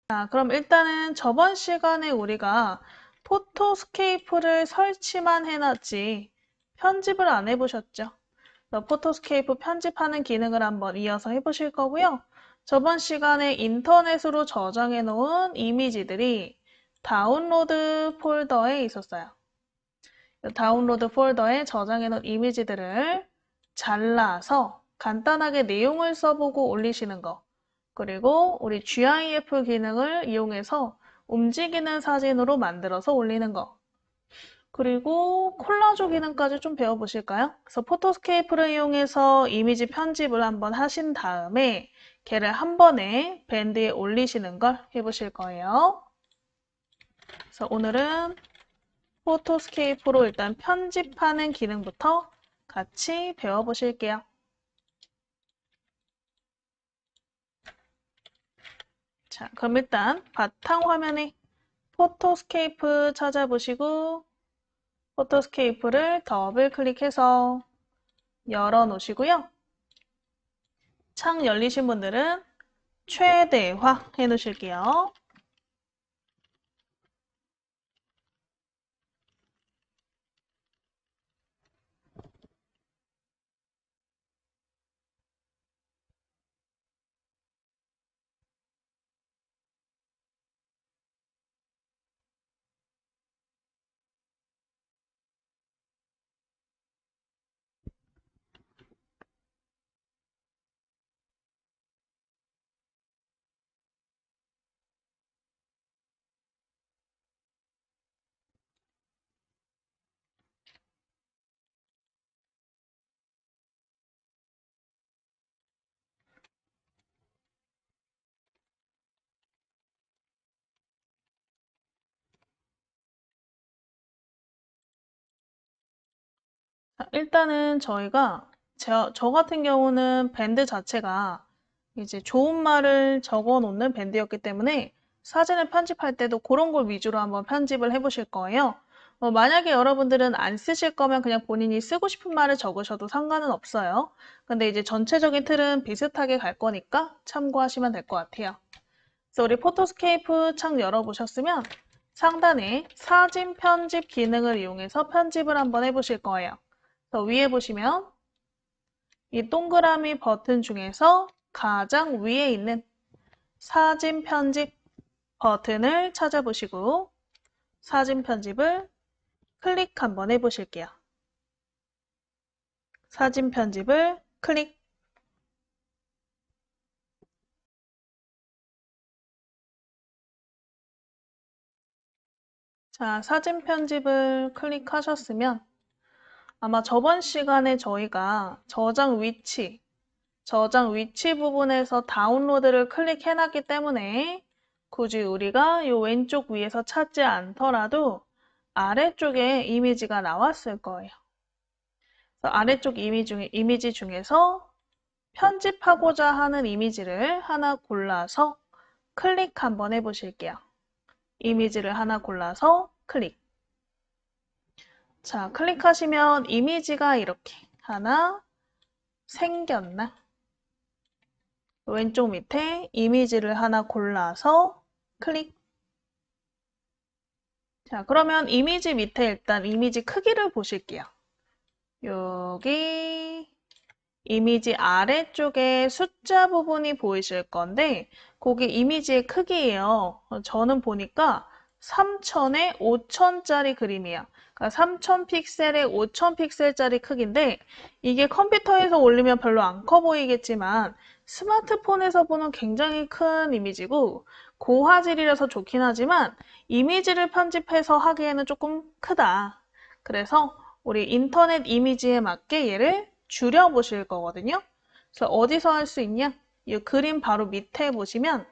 자, 그럼 일단은 저번 시간에 우리가 포토스케이프를 설치만 해놨지 편집을 안 해보셨죠? 그래서 포토스케이프 편집하는 기능을 한번 이어서 해보실 거고요. 저번 시간에 인터넷으로 저장해 놓은 이미지들이 다운로드 폴더에 있었어요. 다운로드 폴더에 저장해 놓은 이미지들을 잘라서 간단하게 내용을 써보고 올리시는 거. 그리고 우리 GIF 기능을 이용해서 움직이는 사진으로 만들어서 올리는 거. 그리고 콜라주 기능까지 좀 배워보실까요? 그래서 포토스케이프를 이용해서 이미지 편집을 한번 하신 다음에 걔를 한 번에 밴드에 올리시는 걸 해보실 거예요. 그래서 오늘은 포토스케이프로 일단 편집하는 기능부터 같이 배워보실게요. 자, 그럼 일단 바탕화면에 포토스케이프 찾아보시고 포토스케이프를 더블 클릭해서 열어 놓으시고요. 창 열리신 분들은 최대화 해 놓으실게요. 일단은 저희가 저 같은 경우는 밴드 자체가 이제 좋은 말을 적어 놓는 밴드였기 때문에 사진을 편집할 때도 그런 걸 위주로 한번 편집을 해보실 거예요. 만약에 여러분들은 안 쓰실 거면 그냥 본인이 쓰고 싶은 말을 적으셔도 상관은 없어요. 근데 이제 전체적인 틀은 비슷하게 갈 거니까 참고하시면 될 것 같아요. 그래서 우리 포토스케이프 창 열어보셨으면 상단에 사진 편집 기능을 이용해서 편집을 한번 해보실 거예요. 그래서 위에 보시면 이 동그라미 버튼 중에서 가장 위에 있는 사진 편집 버튼을 찾아보시고 사진 편집을 클릭 한번 해보실게요. 사진 편집을 클릭. 자, 사진 편집을 클릭하셨으면 아마 저번 시간에 저희가 저장 위치 부분에서 다운로드를 클릭해놨기 때문에 굳이 우리가 이 왼쪽 위에서 찾지 않더라도 아래쪽에 이미지가 나왔을 거예요. 그래서 아래쪽 이미지 중에서 편집하고자 하는 이미지를 하나 골라서 클릭 한번 해보실게요. 이미지를 하나 골라서 클릭. 자, 클릭하시면 이미지가 이렇게 하나 생겼나? 왼쪽 밑에 이미지를 하나 골라서 클릭. 자, 그러면 이미지 밑에 일단 이미지 크기를 보실게요. 여기 이미지 아래쪽에 숫자 부분이 보이실 건데 거기 이미지의 크기예요. 저는 보니까 3000에 5000짜리 그림이에요. 그러니까 3000 픽셀에 5000 픽셀짜리 크기인데 이게 컴퓨터에서 올리면 별로 안 커 보이겠지만 스마트폰에서 보는 굉장히 큰 이미지고 고화질이라서 좋긴 하지만 이미지를 편집해서 하기에는 조금 크다. 그래서 우리 인터넷 이미지에 맞게 얘를 줄여보실 거거든요. 그래서 어디서 할 수 있냐? 이 그림 바로 밑에 보시면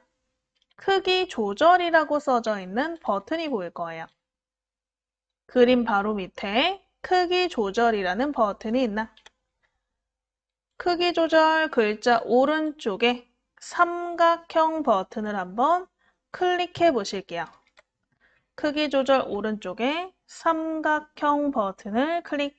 크기 조절이라고 써져 있는 버튼이 보일 거예요. 그림 바로 밑에 크기 조절이라는 버튼이 있나? 크기 조절 글자 오른쪽에 삼각형 버튼을 한번 클릭해 보실게요. 크기 조절 오른쪽에 삼각형 버튼을 클릭.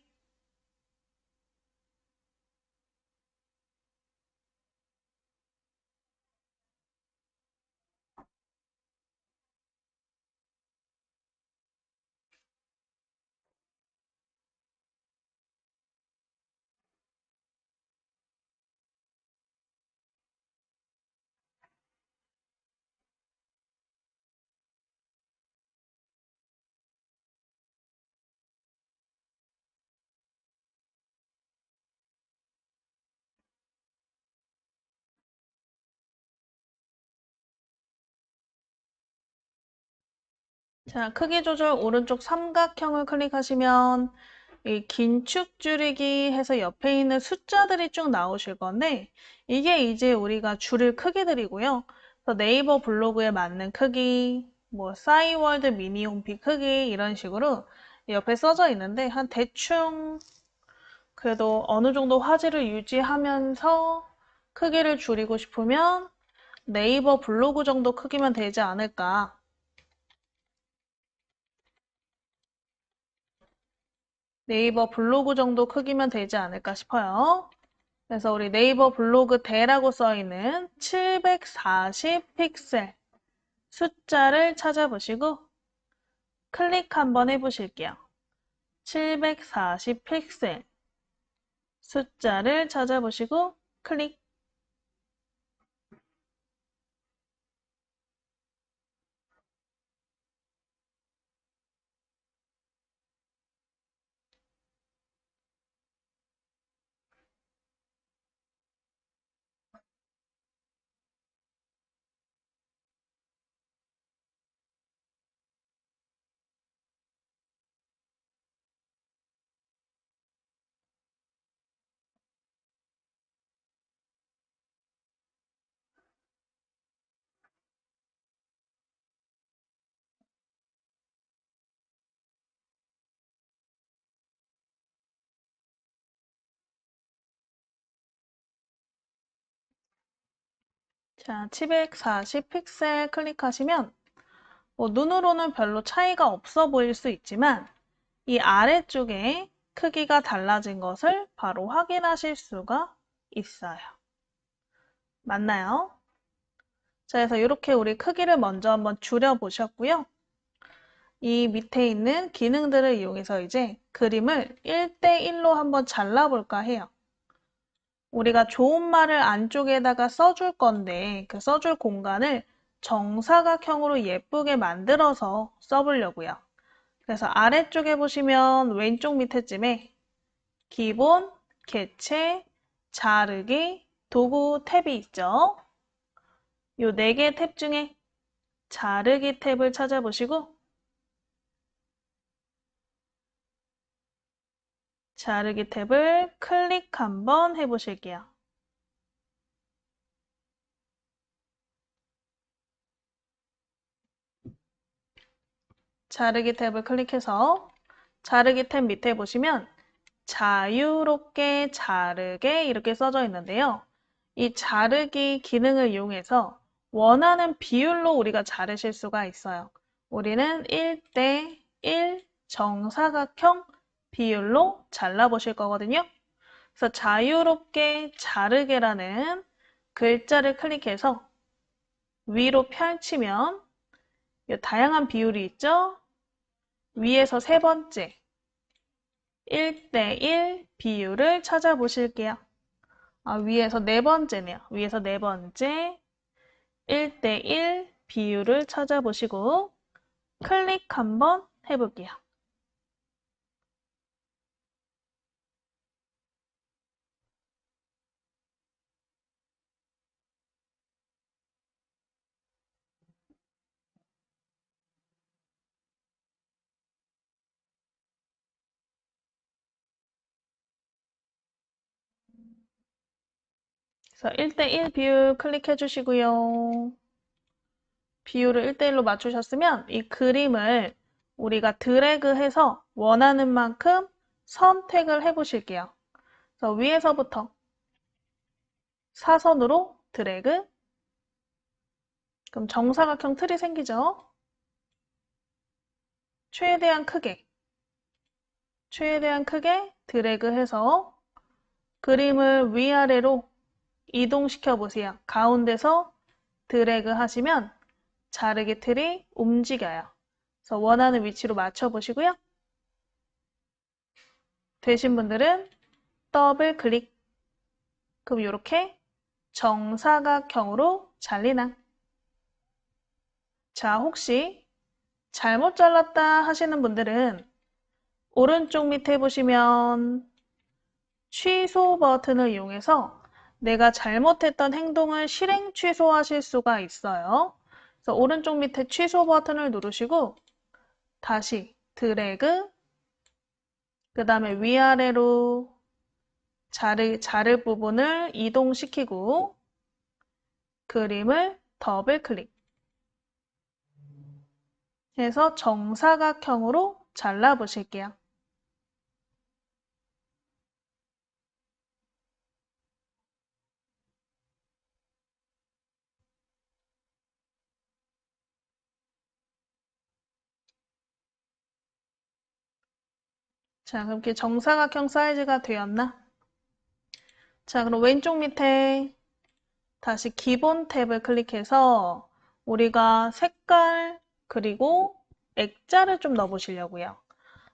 자, 크기 조절 오른쪽 삼각형을 클릭하시면 이 긴축 줄이기 해서 옆에 있는 숫자들이 쭉 나오실 건데 이게 이제 우리가 줄일 크기들이고요. 그래서 네이버 블로그에 맞는 크기, 뭐 싸이월드 미니 홈피 크기 이런 식으로 옆에 써져 있는데 한 대충 그래도 어느 정도 화질을 유지하면서 크기를 줄이고 싶으면 네이버 블로그 정도 크기면 되지 않을까. 네이버 블로그 정도 크기면 되지 않을까 싶어요. 그래서 우리 네이버 블로그 대라고 써있는 740 픽셀 숫자를 찾아보시고 클릭 한번 해보실게요. 740 픽셀 숫자를 찾아보시고 클릭. 자, 740 픽셀 클릭하시면 눈으로는 별로 차이가 없어 보일 수 있지만 이 아래쪽에 크기가 달라진 것을 바로 확인하실 수가 있어요. 맞나요? 자, 그래서 이렇게 우리 크기를 먼저 한번 줄여보셨고요. 이 밑에 있는 기능들을 이용해서 이제 그림을 1대1로 한번 잘라볼까 해요. 우리가 좋은 말을 안쪽에다가 써줄 건데 그 써줄 공간을 정사각형으로 예쁘게 만들어서 써보려고요. 그래서 아래쪽에 보시면 왼쪽 밑에쯤에 기본, 개체, 자르기, 도구 탭이 있죠. 이 4개 탭 중에 자르기 탭을 찾아보시고 자르기 탭을 클릭 한번 해보실게요. 자르기 탭을 클릭해서 자르기 탭 밑에 보시면 자유롭게 자르게 이렇게 써져 있는데요. 이 자르기 기능을 이용해서 원하는 비율로 우리가 자르실 수가 있어요. 우리는 1대1 정사각형 비율로 잘라보실 거거든요. 그래서 자유롭게 자르게라는 글자를 클릭해서 위로 펼치면 이 다양한 비율이 있죠? 위에서 세 번째 1대1 비율을 찾아보실게요. 위에서 네 번째네요. 위에서 네 번째 1대1 비율을 찾아보시고 클릭 한번 해볼게요. 그래서 1대1 비율 클릭해 주시고요. 비율을 1대1로 맞추셨으면 이 그림을 우리가 드래그해서 원하는 만큼 선택을 해 보실게요. 그래서 위에서부터 사선으로 드래그. 그럼 정사각형 틀이 생기죠? 최대한 크게 드래그해서 그림을 위아래로 이동시켜 보세요. 가운데서 드래그 하시면 자르기 틀이 움직여요. 그래서 원하는 위치로 맞춰 보시고요. 되신 분들은 더블 클릭. 그럼 이렇게 정사각형으로 잘리나. 자, 혹시 잘못 잘랐다 하시는 분들은 오른쪽 밑에 보시면 취소 버튼을 이용해서 내가 잘못했던 행동을 실행 취소하실 수가 있어요. 그래서 오른쪽 밑에 취소 버튼을 누르시고 다시 드래그, 그 다음에 위아래로 자를 부분을 이동시키고 그림을 더블 클릭 해서 정사각형으로 잘라 보실게요. 자, 그렇게 정사각형 사이즈가 되었나? 자, 그럼 왼쪽 밑에 다시 기본 탭을 클릭해서 우리가 색깔 그리고 액자를 좀 넣어보시려고요.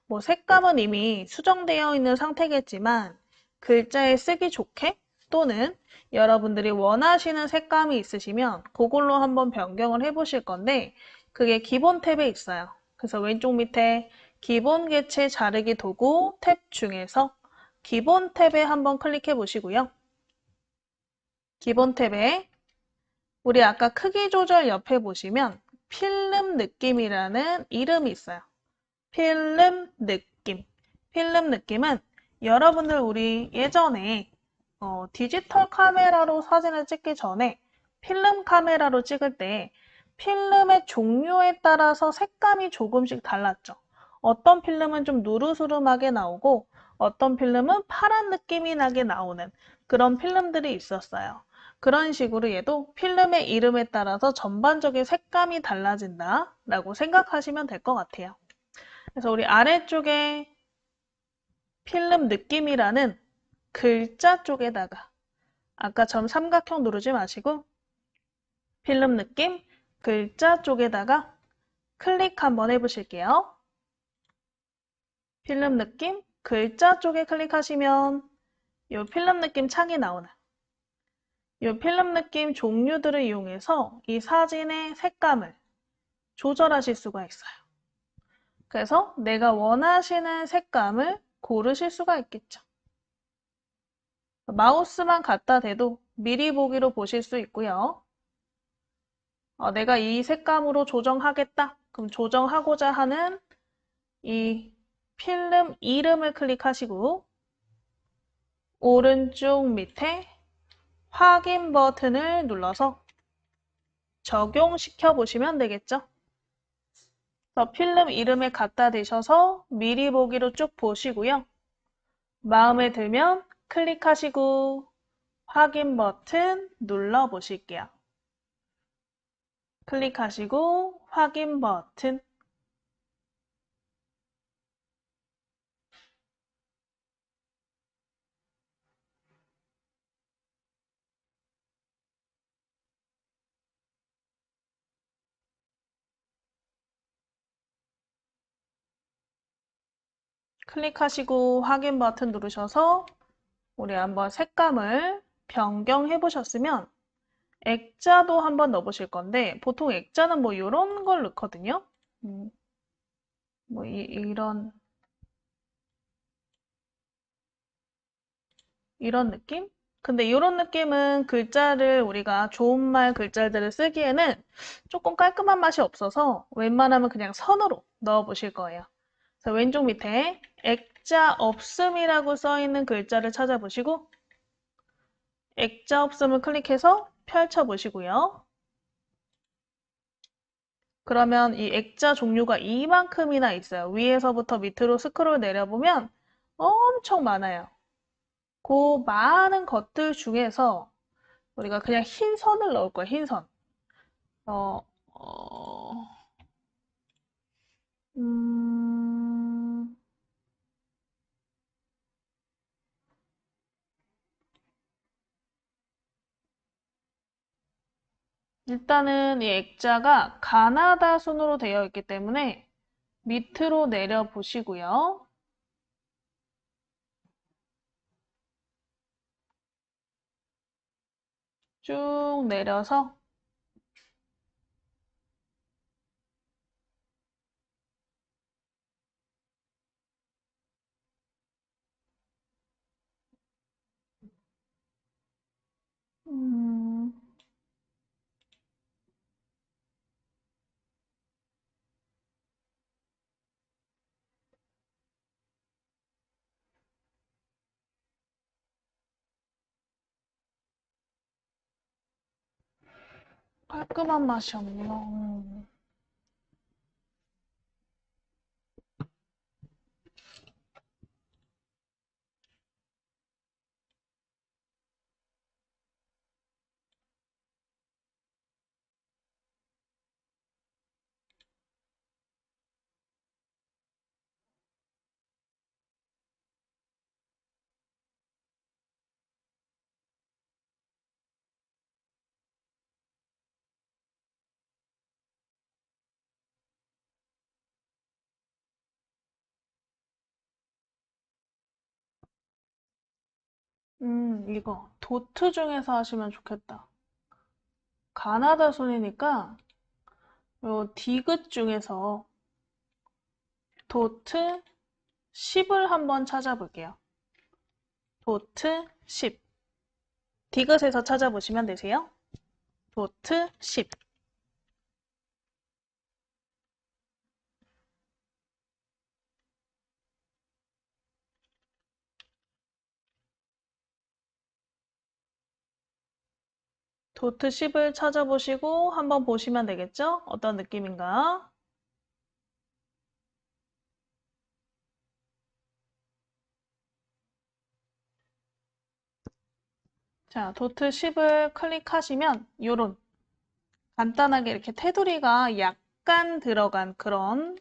뭐 색감은 이미 수정되어 있는 상태겠지만 글자에 쓰기 좋게 또는 여러분들이 원하시는 색감이 있으시면 그걸로 한번 변경을 해보실 건데 그게 기본 탭에 있어요. 그래서 왼쪽 밑에 기본 개체 자르기 도구 탭 중에서 기본 탭에 한번 클릭해 보시고요. 기본 탭에 우리 아까 크기 조절 옆에 보시면 필름 느낌이라는 이름이 있어요. 필름 느낌. 필름 느낌은 여러분들 우리 예전에 디지털 카메라로 사진을 찍기 전에 필름 카메라로 찍을 때 필름의 종류에 따라서 색감이 조금씩 달랐죠. 어떤 필름은 좀 누르스름하게 나오고 어떤 필름은 파란 느낌이 나게 나오는 그런 필름들이 있었어요. 그런 식으로 얘도 필름의 이름에 따라서 전반적인 색감이 달라진다라고 생각하시면 될 것 같아요. 그래서 우리 아래쪽에 필름 느낌이라는 글자 쪽에다가 아까처럼 삼각형 누르지 마시고 필름 느낌 글자 쪽에다가 클릭 한번 해보실게요. 필름 느낌 글자 쪽에 클릭하시면 이 필름 느낌 창이 나오는 이 필름 느낌 종류들을 이용해서 이 사진의 색감을 조절하실 수가 있어요. 그래서 내가 원하시는 색감을 고르실 수가 있겠죠. 마우스만 갖다 대도 미리 보기로 보실 수 있고요. 내가 이 색감으로 조정하겠다. 그럼 조정하고자 하는 이 필름 이름을 클릭하시고 오른쪽 밑에 확인 버튼을 눌러서 적용시켜 보시면 되겠죠. 그래서 필름 이름에 갖다 대셔서 미리 보기로 쭉 보시고요. 마음에 들면 클릭하시고 확인 버튼 눌러 보실게요. 클릭하시고 확인 버튼 클릭하시고 확인 버튼 누르셔서 우리 한번 색감을 변경해 보셨으면 액자도 한번 넣어보실 건데 보통 액자는 뭐 이런 걸 넣거든요. 뭐 이런 느낌? 근데 이런 느낌은 글자를 우리가 좋은 말 글자들을 쓰기에는 조금 깔끔한 맛이 없어서 웬만하면 그냥 선으로 넣어보실 거예요. 그래서 왼쪽 밑에 액자 없음이라고 써 있는 글자를 찾아보시고 액자 없음을 클릭해서 펼쳐보시고요. 그러면 이 액자 종류가 이만큼이나 있어요. 위에서부터 밑으로 스크롤 내려보면 엄청 많아요. 그 많은 것들 중에서 우리가 그냥 흰 선을 넣을 거예요. 흰 선. 어, 어, 음, 일단은 이 액자가 가나다 순으로 되어 있기 때문에 밑으로 내려 보시고요. 쭉 내려서 음, 깔끔한 맛이 없네요. 이거 도트 중에서 하시면 좋겠다. 가나다 손이니까 요 디귿 중에서 도트 10을 한번 찾아볼게요. 도트 10. 디귿에서 찾아보시면 되세요. 도트 10. 도트 10을 찾아보시고 한번 보시면 되겠죠? 어떤 느낌인가? 자, 도트 10을 클릭하시면 요런 간단하게 이렇게 테두리가 약간 들어간 그런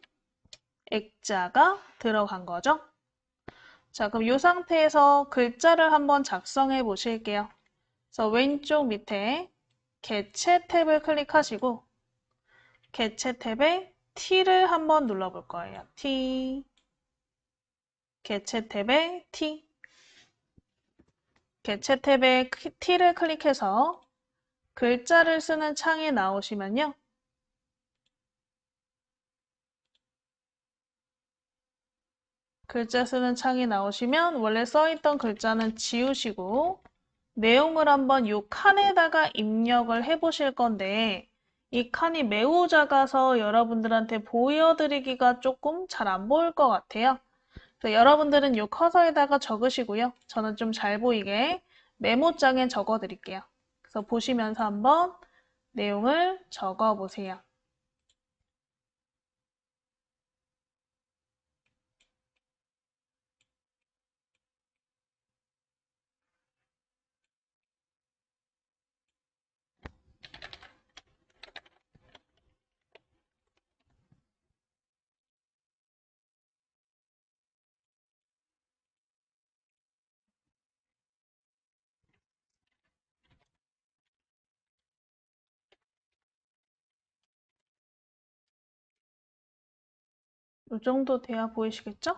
액자가 들어간 거죠. 자, 그럼 이 상태에서 글자를 한번 작성해 보실게요. 그래서 왼쪽 밑에 개체 탭을 클릭하시고 개체 탭에 T를 한번 눌러볼 거예요. T. 개체 탭에 T. 개체 탭에 T를 클릭해서 글자를 쓰는 창에 나오시면요. 글자 쓰는 창이 나오시면 원래 써있던 글자는 지우시고 내용을 한번 이 칸에다가 입력을 해 보실 건데 이 칸이 매우 작아서 여러분들한테 보여드리기가 조금 잘 안 보일 것 같아요. 그래서 여러분들은 이 커서에다가 적으시고요. 저는 좀 잘 보이게 메모장에 적어 드릴게요. 그래서 보시면서 한번 내용을 적어 보세요. 이 정도 돼야 보이시겠죠?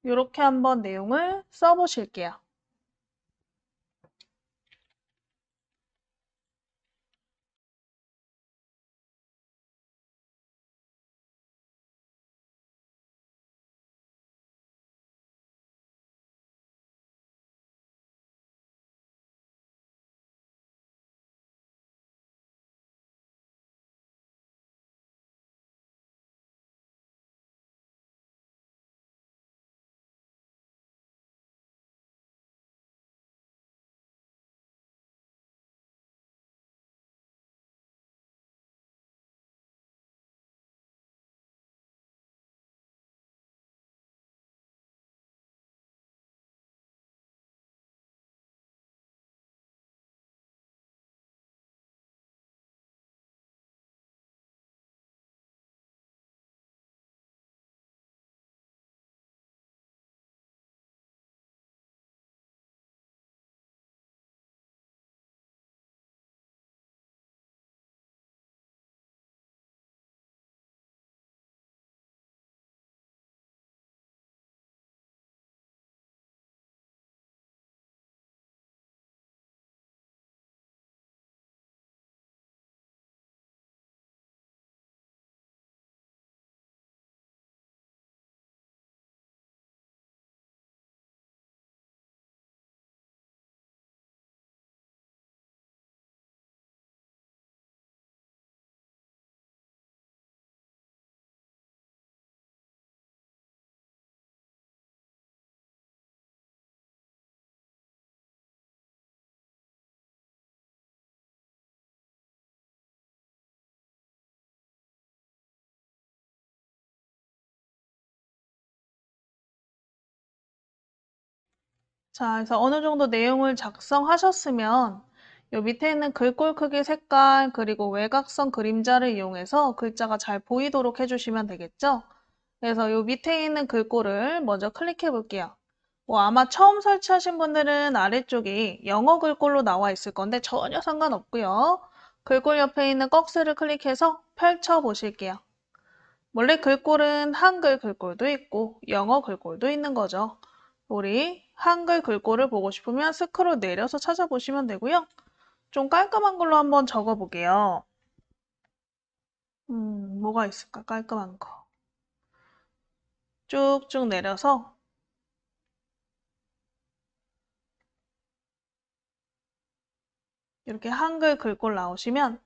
이렇게 한번 내용을 써보실게요. 자, 그래서 어느 정도 내용을 작성하셨으면 요 밑에 있는 글꼴 크기 색깔 그리고 외곽선 그림자를 이용해서 글자가 잘 보이도록 해주시면 되겠죠? 그래서 요 밑에 있는 글꼴을 먼저 클릭해 볼게요. 아마 처음 설치하신 분들은 아래쪽이 영어 글꼴로 나와 있을 건데 전혀 상관없고요. 글꼴 옆에 있는 꺽쇠를 클릭해서 펼쳐 보실게요. 원래 글꼴은 한글 글꼴도 있고 영어 글꼴도 있는 거죠. 우리 한글 글꼴을 보고 싶으면 스크롤 내려서 찾아보시면 되고요. 좀 깔끔한 걸로 한번 적어볼게요. 뭐가 있을까? 깔끔한 거. 쭉쭉 내려서 이렇게 한글 글꼴 나오시면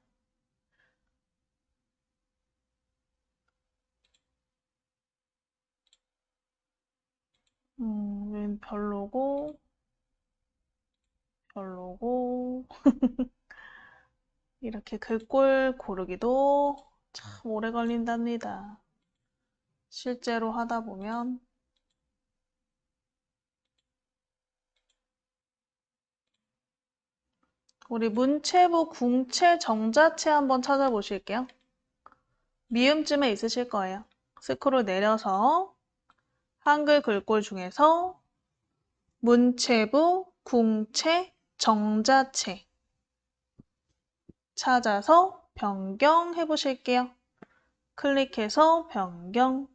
별로고 별로고 이렇게 글꼴 고르기도 참 오래 걸린답니다. 실제로 하다 보면 우리 문체부 궁체 정자체 한번 찾아보실게요. 미음쯤에 있으실 거예요. 스크롤 내려서 한글 글꼴 중에서 문체부 궁체 정자체 찾아서 변경해 보실게요. 클릭해서 변경.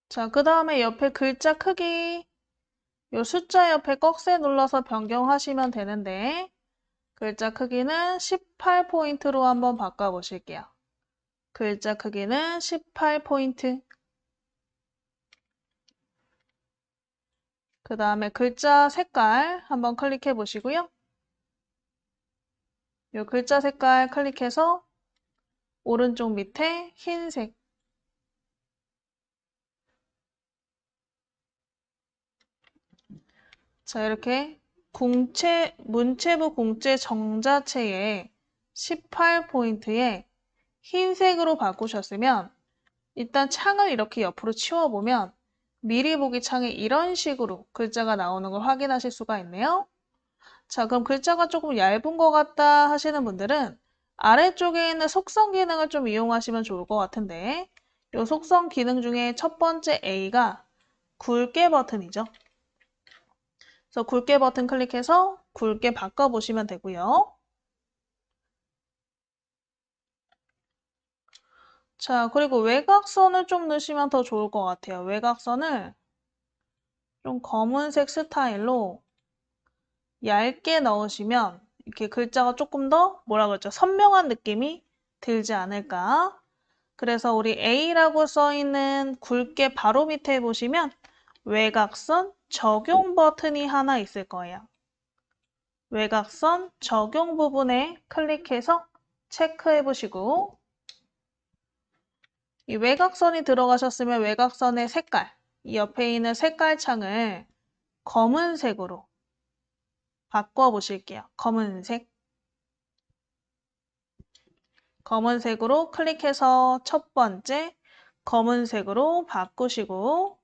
자, 그 다음에 옆에 글자 크기 요 숫자 옆에 꺽쇠 눌러서 변경하시면 되는데 글자 크기는 18포인트로 한번 바꿔보실게요. 글자 크기는 18포인트. 그 다음에 글자 색깔 한번 클릭해 보시고요. 요 글자 색깔 클릭해서 오른쪽 밑에 흰색. 자, 이렇게 문체부 공채 정자체에 18포인트에 흰색으로 바꾸셨으면 일단 창을 이렇게 옆으로 치워보면 미리 보기 창에 이런 식으로 글자가 나오는 걸 확인하실 수가 있네요. 자, 그럼 글자가 조금 얇은 것 같다 하시는 분들은 아래쪽에 있는 속성 기능을 좀 이용하시면 좋을 것 같은데 이 속성 기능 중에 첫 번째 A가 굵게 버튼이죠. 그래서 굵게 버튼 클릭해서 굵게 바꿔보시면 되고요. 자, 그리고 외곽선을 좀 넣으시면 더 좋을 것 같아요. 외곽선을 좀 검은색 스타일로 얇게 넣으시면 이렇게 글자가 조금 더 뭐라 그러죠? 선명한 느낌이 들지 않을까? 그래서 우리 A라고 써있는 굵게 바로 밑에 보시면 외곽선 적용 버튼이 하나 있을 거예요. 외곽선 적용 부분에 클릭해서 체크해 보시고 이 외곽선이 들어가셨으면 외곽선의 색깔, 이 옆에 있는 색깔 창을 검은색으로 바꿔보실게요. 검은색. 검은색으로 클릭해서 첫 번째 검은색으로 바꾸시고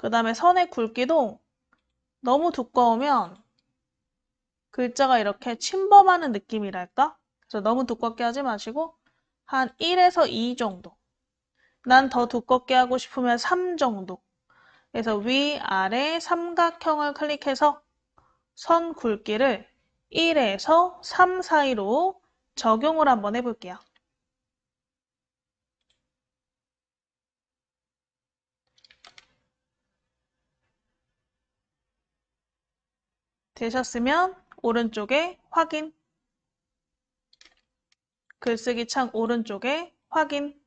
그 다음에 선의 굵기도 너무 두꺼우면 글자가 이렇게 침범하는 느낌이랄까? 그래서 너무 두껍게 하지 마시고 한 1에서 2 정도. 난 더 두껍게 하고 싶으면 3 정도. 그래서 위아래 삼각형을 클릭해서 선 굵기를 1에서 3 사이로 적용을 한번 해볼게요. 되셨으면 오른쪽에 확인, 글쓰기 창 오른쪽에 확인.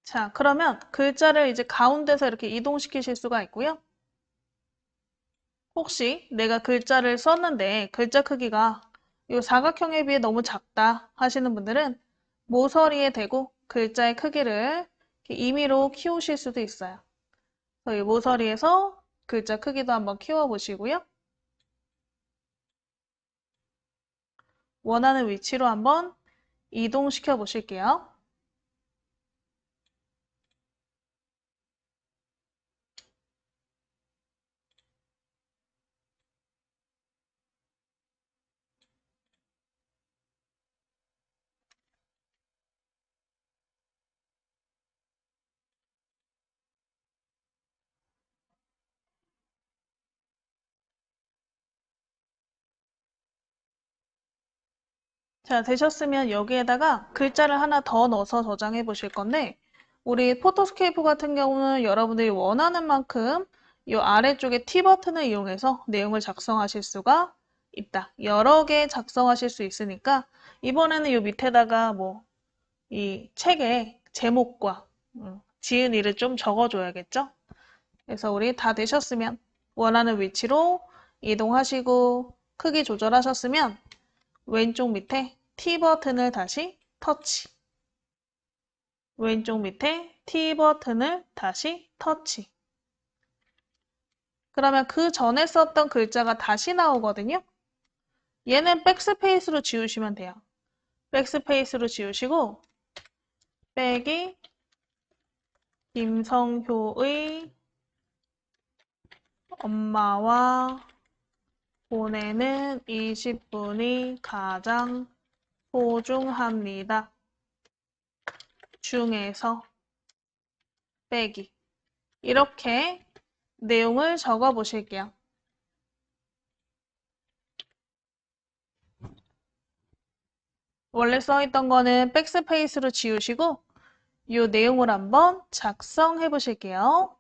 자, 그러면 글자를 이제 가운데서 이렇게 이동시키실 수가 있고요. 혹시 내가 글자를 썼는데 글자 크기가 이 사각형에 비해 너무 작다 하시는 분들은 모서리에 대고 글자의 크기를 이렇게 임의로 키우실 수도 있어요. 이 모서리에서 글자 크기도 한번 키워보시고요. 원하는 위치로 한번 이동시켜 보실게요. 자, 되셨으면 여기에다가 글자를 하나 더 넣어서 저장해 보실 건데, 우리 포토스케이프 같은 경우는 여러분들이 원하는 만큼 이 아래쪽에 T 버튼을 이용해서 내용을 작성하실 수가 있다. 여러 개 작성하실 수 있으니까 이번에는 이 밑에다가 뭐 이 책의 제목과 지은이를 좀 적어줘야겠죠? 그래서 우리 다 되셨으면 원하는 위치로 이동하시고 크기 조절하셨으면 왼쪽 밑에 T 버튼을 다시 터치. 왼쪽 밑에 T 버튼을 다시 터치. 그러면 그 전에 썼던 글자가 다시 나오거든요. 얘는 백스페이스로 지우시면 돼요. 백스페이스로 지우시고 빼기 김성효의 엄마와 보내는 20분이 가장 소중합니다. 중에서 빼기. 이렇게 내용을 적어 보실게요. 원래 써있던 거는 백스페이스로 지우시고 이 내용을 한번 작성해 보실게요.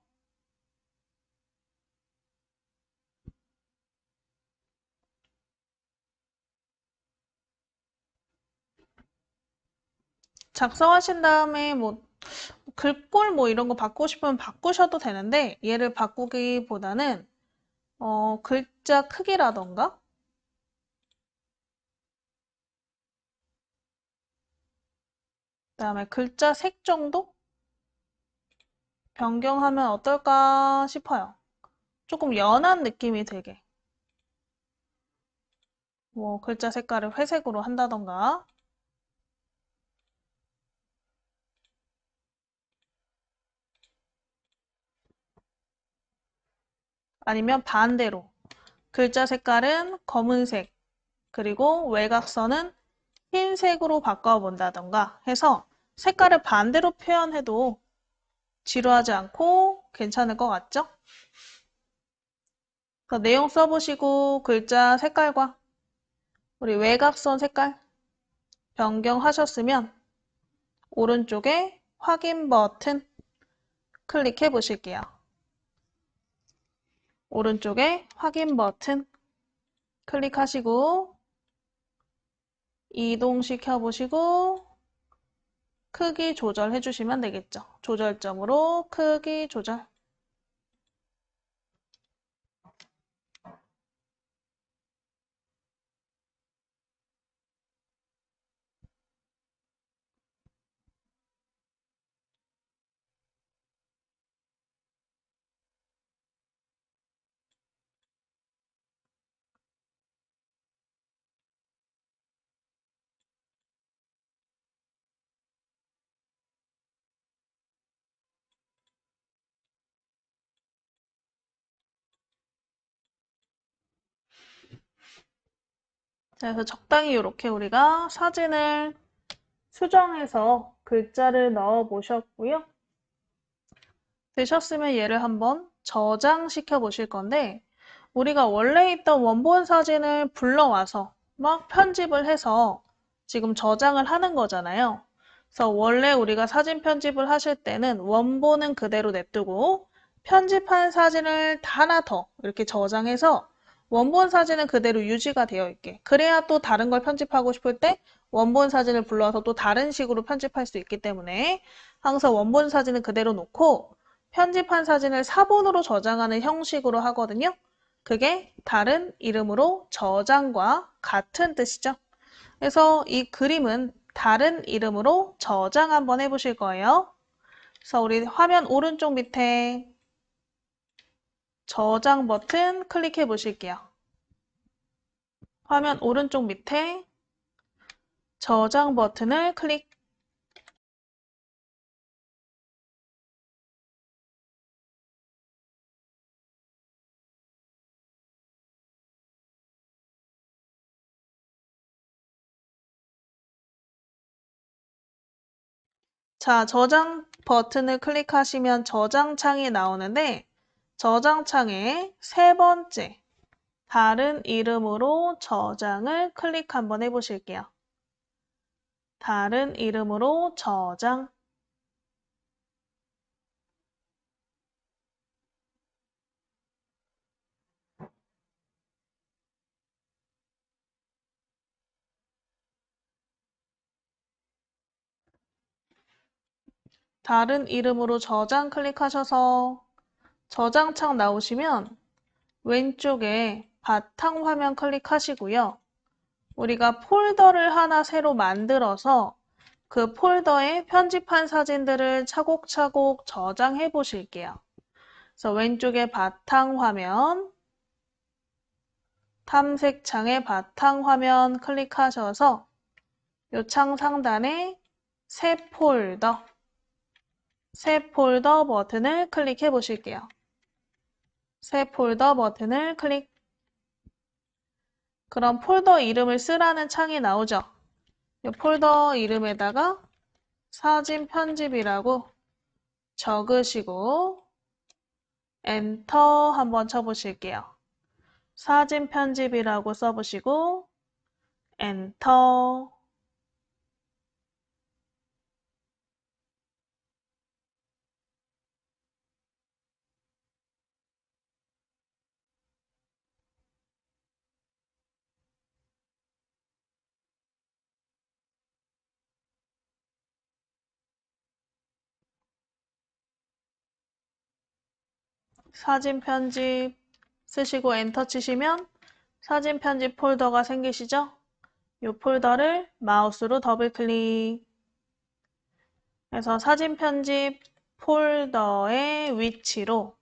작성하신 다음에 뭐 글꼴 뭐 이런 거 바꾸고 싶으면 바꾸셔도 되는데 얘를 바꾸기보다는 글자 크기라던가 그다음에 글자 색 정도 변경하면 어떨까 싶어요. 조금 연한 느낌이 들게. 뭐 글자 색깔을 회색으로 한다던가 아니면 반대로 글자 색깔은 검은색 그리고 외곽선은 흰색으로 바꿔본다던가 해서 색깔을 반대로 표현해도 지루하지 않고 괜찮을 것 같죠? 내용 써보시고 글자 색깔과 우리 외곽선 색깔 변경하셨으면 오른쪽에 확인 버튼 클릭해 보실게요. 오른쪽에 확인 버튼 클릭하시고 이동시켜 보시고 크기 조절해 주시면 되겠죠. 조절점으로 크기 조절. 자, 그래서 적당히 이렇게 우리가 사진을 수정해서 글자를 넣어 보셨고요. 되셨으면 얘를 한번 저장시켜 보실 건데 우리가 원래 있던 원본 사진을 불러와서 막 편집을 해서 지금 저장을 하는 거잖아요. 그래서 원래 우리가 사진 편집을 하실 때는 원본은 그대로 냅두고 편집한 사진을 하나 더 이렇게 저장해서 원본 사진은 그대로 유지가 되어 있게. 그래야 또 다른 걸 편집하고 싶을 때 원본 사진을 불러와서 또 다른 식으로 편집할 수 있기 때문에 항상 원본 사진은 그대로 놓고 편집한 사진을 사본으로 저장하는 형식으로 하거든요. 그게 다른 이름으로 저장과 같은 뜻이죠. 그래서 이 그림은 다른 이름으로 저장 한번 해보실 거예요. 그래서 우리 화면 오른쪽 밑에 저장 버튼 클릭해 보실게요. 화면 오른쪽 밑에 저장 버튼을 클릭. 자, 저장 버튼을 클릭하시면 저장창이 나오는데 저장창에 세 번째 다른 이름으로 저장을 클릭 한번 해보실게요. 다른 이름으로 저장. 다른 이름으로 저장 클릭하셔서 저장창 나오시면 왼쪽에 바탕화면 클릭하시고요. 우리가 폴더를 하나 새로 만들어서 그 폴더에 편집한 사진들을 차곡차곡 저장해 보실게요. 그래서 왼쪽에 바탕화면, 탐색창에 바탕화면 클릭하셔서 이 창 상단에 새 폴더 버튼을 클릭해 보실게요. 새 폴더 버튼을 클릭. 그럼 폴더 이름을 쓰라는 창이 나오죠. 이 폴더 이름에다가 사진 편집이라고 적으시고 엔터 한번 쳐보실게요. 사진 편집이라고 써보시고 엔터. 사진 편집 쓰시고 엔터 치시면 사진 편집 폴더가 생기시죠? 이 폴더를 마우스로 더블 클릭 해서 사진 편집 폴더의 위치로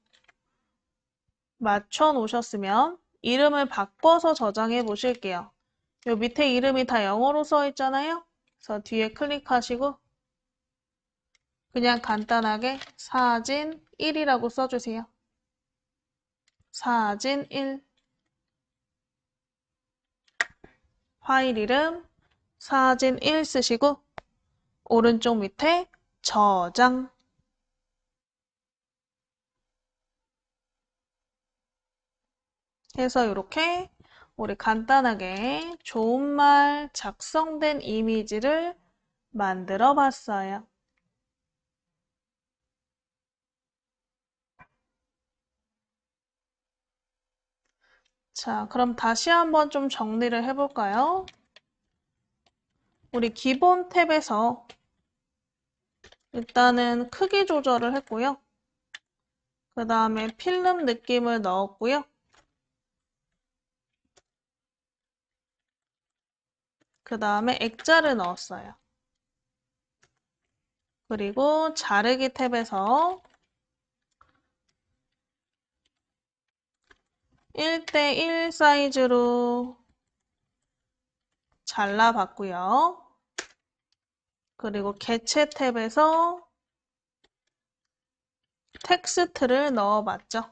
맞춰 놓으셨으면 이름을 바꿔서 저장해 보실게요. 요 밑에 이름이 다 영어로 써 있잖아요. 그래서 뒤에 클릭하시고 그냥 간단하게 사진 1이라고 써주세요. 사진 1. 파일 이름 사진 1 쓰시고 오른쪽 밑에 저장. 해서 이렇게 우리 간단하게 좋은 말 작성된 이미지를 만들어 봤어요. 자, 그럼 다시 한번 좀 정리를 해볼까요? 우리 기본 탭에서 일단은 크기 조절을 했고요. 그 다음에 필름 느낌을 넣었고요. 그 다음에 액자를 넣었어요. 그리고 자르기 탭에서 1:1 사이즈로 잘라봤고요. 그리고 개체 탭에서 텍스트를 넣어봤죠.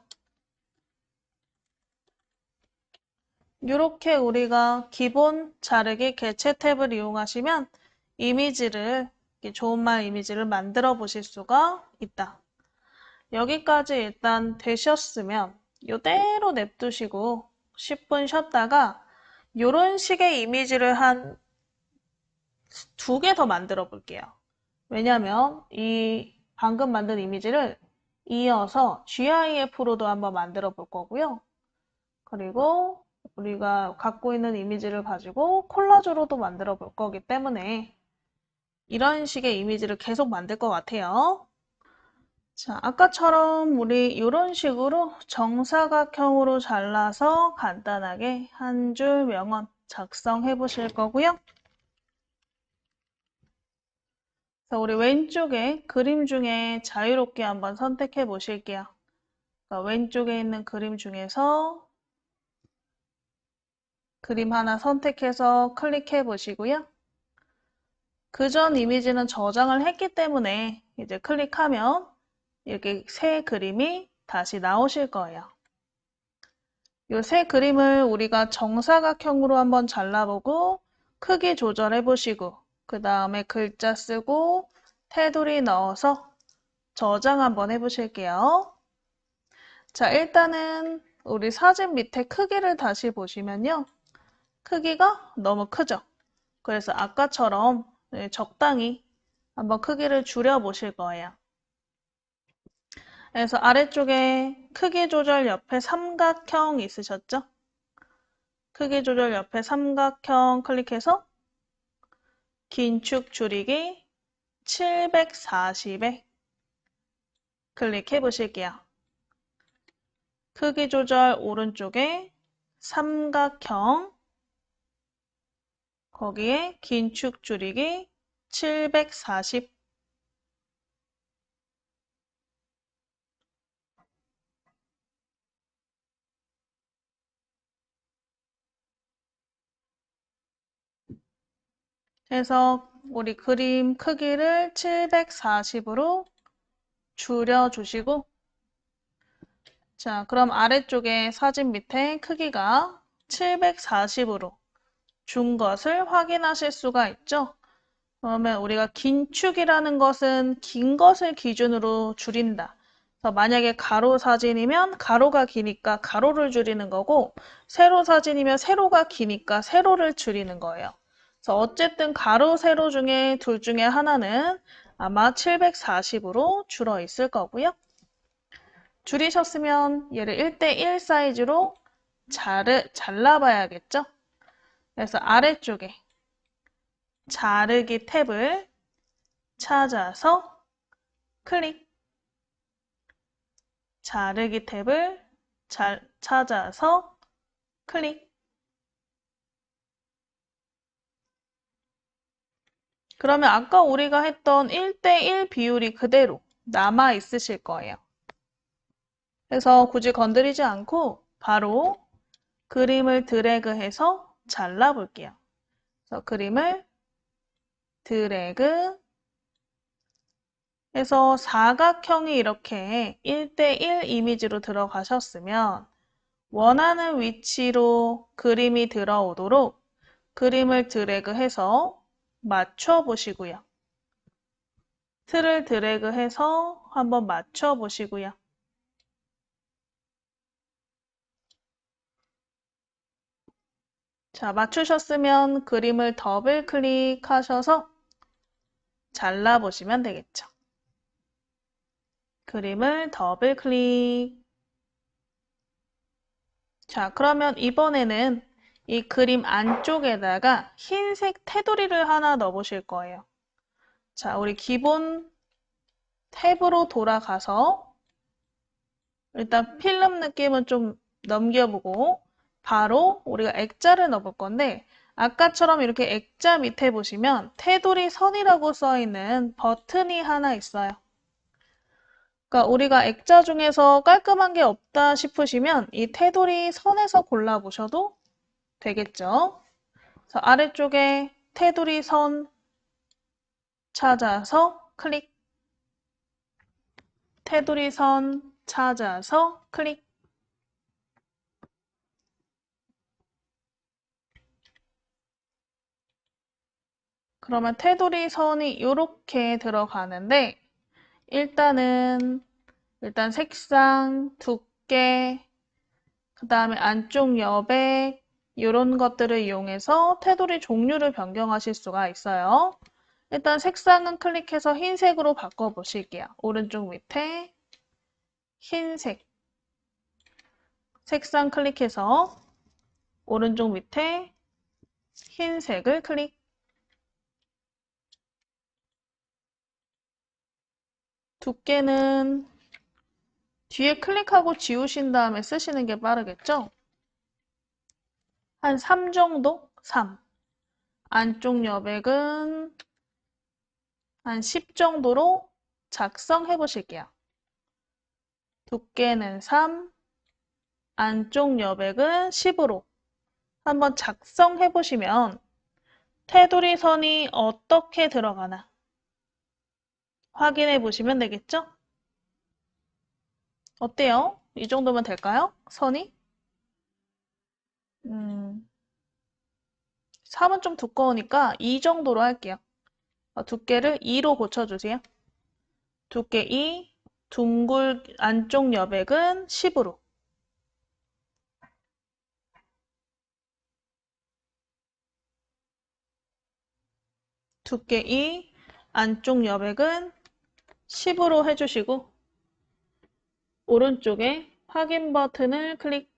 이렇게 우리가 기본 자르기 개체 탭을 이용하시면 이미지를, 좋은 말 이미지를 만들어 보실 수가 있다. 여기까지 일단 되셨으면 이대로 냅두시고 10분 쉬었다가 이런 식의 이미지를 한 2개 더 만들어 볼게요. 왜냐면 이 방금 만든 이미지를 이어서 GIF로도 한번 만들어 볼 거고요. 그리고 우리가 갖고 있는 이미지를 가지고 콜라주로도 만들어 볼 거기 때문에 이런 식의 이미지를 계속 만들 것 같아요. 자, 아까처럼 우리 이런 식으로 정사각형으로 잘라서 간단하게 한 줄 명언 작성해 보실 거고요. 그래서 우리 왼쪽에 그림 중에 자유롭게 한번 선택해 보실게요. 그러니까 왼쪽에 있는 그림 중에서 그림 하나 선택해서 클릭해 보시고요. 그전 이미지는 저장을 했기 때문에 이제 클릭하면 이렇게 새 그림이 다시 나오실 거예요. 이 새 그림을 우리가 정사각형으로 한번 잘라보고 크기 조절해 보시고 그 다음에 글자 쓰고 테두리 넣어서 저장 한번 해보실게요. 자, 일단은 우리 사진 밑에 크기를 다시 보시면요. 크기가 너무 크죠? 그래서 아까처럼 적당히 한번 크기를 줄여 보실 거예요. 그래서 아래쪽에 크기 조절 옆에 삼각형 있으셨죠? 크기 조절 옆에 삼각형 클릭해서 긴축 줄이기 740에 클릭해 보실게요. 크기 조절 오른쪽에 삼각형 거기에 긴축 줄이기 740 해서 우리 그림 크기를 740으로 줄여주시고 자, 그럼 아래쪽에 사진 밑에 크기가 740으로 준 것을 확인하실 수가 있죠. 그러면 우리가 긴축이라는 것은 긴 것을 기준으로 줄인다. 그래서 만약에 가로 사진이면 가로가 기니까 가로를 줄이는 거고 세로 사진이면 세로가 기니까 세로를 줄이는 거예요. 그래서 어쨌든 가로, 세로 중에 둘 중에 하나는 아마 740으로 줄어 있을 거고요. 줄이셨으면 얘를 1대1 사이즈로 잘라봐야겠죠? 그래서 아래쪽에 자르기 탭을 찾아서 클릭. 자르기 탭을 찾아서 클릭. 그러면 아까 우리가 했던 1대1 비율이 그대로 남아 있으실 거예요. 그래서 굳이 건드리지 않고 바로 그림을 드래그해서 잘라 볼게요. 그래서 그림을 드래그 해서 사각형이 이렇게 1대1 이미지로 들어가셨으면 원하는 위치로 그림이 들어오도록 그림을 드래그해서 맞춰 보시고요. 틀을 드래그해서 한번 맞춰 보시고요. 자, 맞추셨으면 그림을 더블 클릭하셔서 잘라보시면 되겠죠. 그림을 더블 클릭. 자, 그러면 이번에는 이 그림 안쪽에다가 흰색 테두리를 하나 넣어보실 거예요. 자, 우리 기본 탭으로 돌아가서 일단 필름 느낌은 좀 넘겨보고 바로 우리가 액자를 넣어볼 건데 아까처럼 이렇게 액자 밑에 보시면 테두리 선이라고 써있는 버튼이 하나 있어요. 그러니까 우리가 액자 중에서 깔끔한 게 없다 싶으시면 이 테두리 선에서 골라보셔도 되겠죠. 그래서 아래쪽에 테두리 선 찾아서 클릭. 테두리 선 찾아서 클릭. 그러면 테두리 선이 이렇게 들어가는데 일단 색상, 두께, 그 다음에 안쪽 여백 이런 것들을 이용해서 테두리 종류를 변경하실 수가 있어요. 일단 색상은 클릭해서 흰색으로 바꿔보실게요. 오른쪽 밑에 흰색 색상 클릭해서 오른쪽 밑에 흰색을 클릭. 두께는 뒤에 클릭하고 지우신 다음에 쓰시는 게 빠르겠죠? 한 3 정도? 3. 안쪽 여백은 한 10 정도로 작성해 보실게요. 두께는 3, 안쪽 여백은 10으로 한번 작성해 보시면 테두리 선이 어떻게 들어가나 확인해 보시면 되겠죠? 어때요? 이 정도면 될까요? 선이? 음, 3은 좀 두꺼우니까 2 정도로 할게요. 두께를 2로 고쳐주세요. 두께 2, 둥글 안쪽 여백은 10으로. 두께 2, 안쪽 여백은 10으로 해주시고 오른쪽에 확인 버튼을 클릭.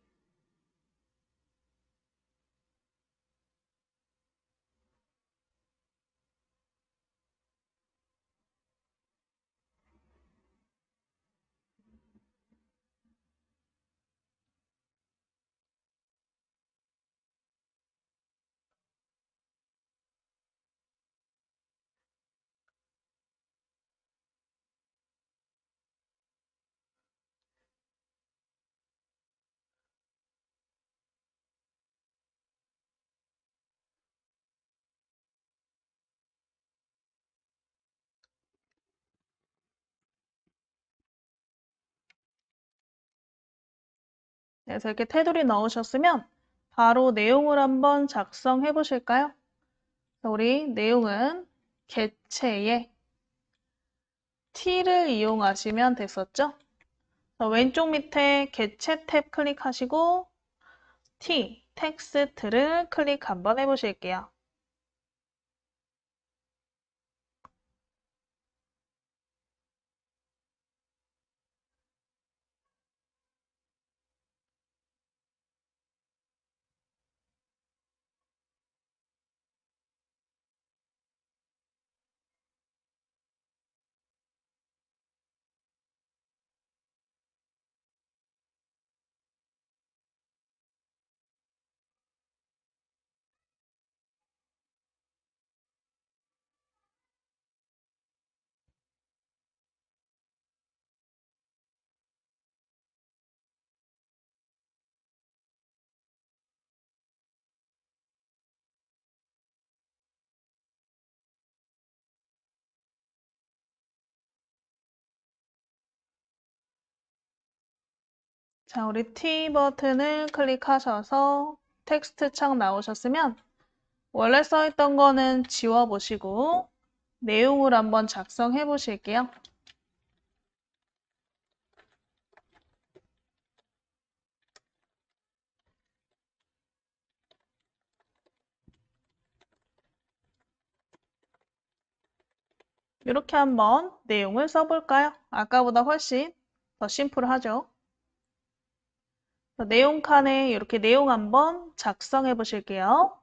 그래서 이렇게 테두리 넣으셨으면 바로 내용을 한번 작성해 보실까요? 우리 내용은 개체에 T를 이용하시면 됐었죠? 왼쪽 밑에 개체 탭 클릭하시고 T, 텍스트를 클릭 한번 해보실게요. 자, 우리 T 버튼을 클릭하셔서 텍스트 창 나오셨으면 원래 써있던 거는 지워보시고 내용을 한번 작성해 보실게요. 이렇게 한번 내용을 써볼까요? 아까보다 훨씬 더 심플하죠? 내용 칸에 이렇게 내용 한번 작성해 보실게요.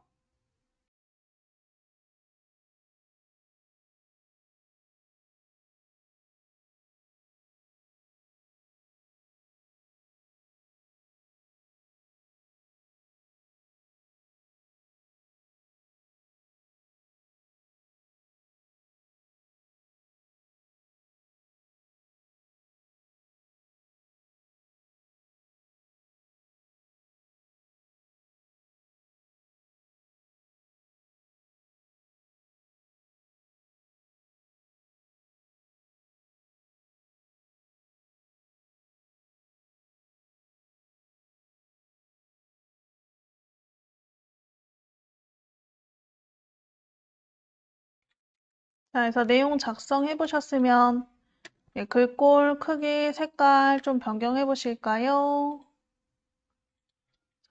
자, 그래서 내용 작성해 보셨으면 글꼴 크기, 색깔 좀 변경해 보실까요?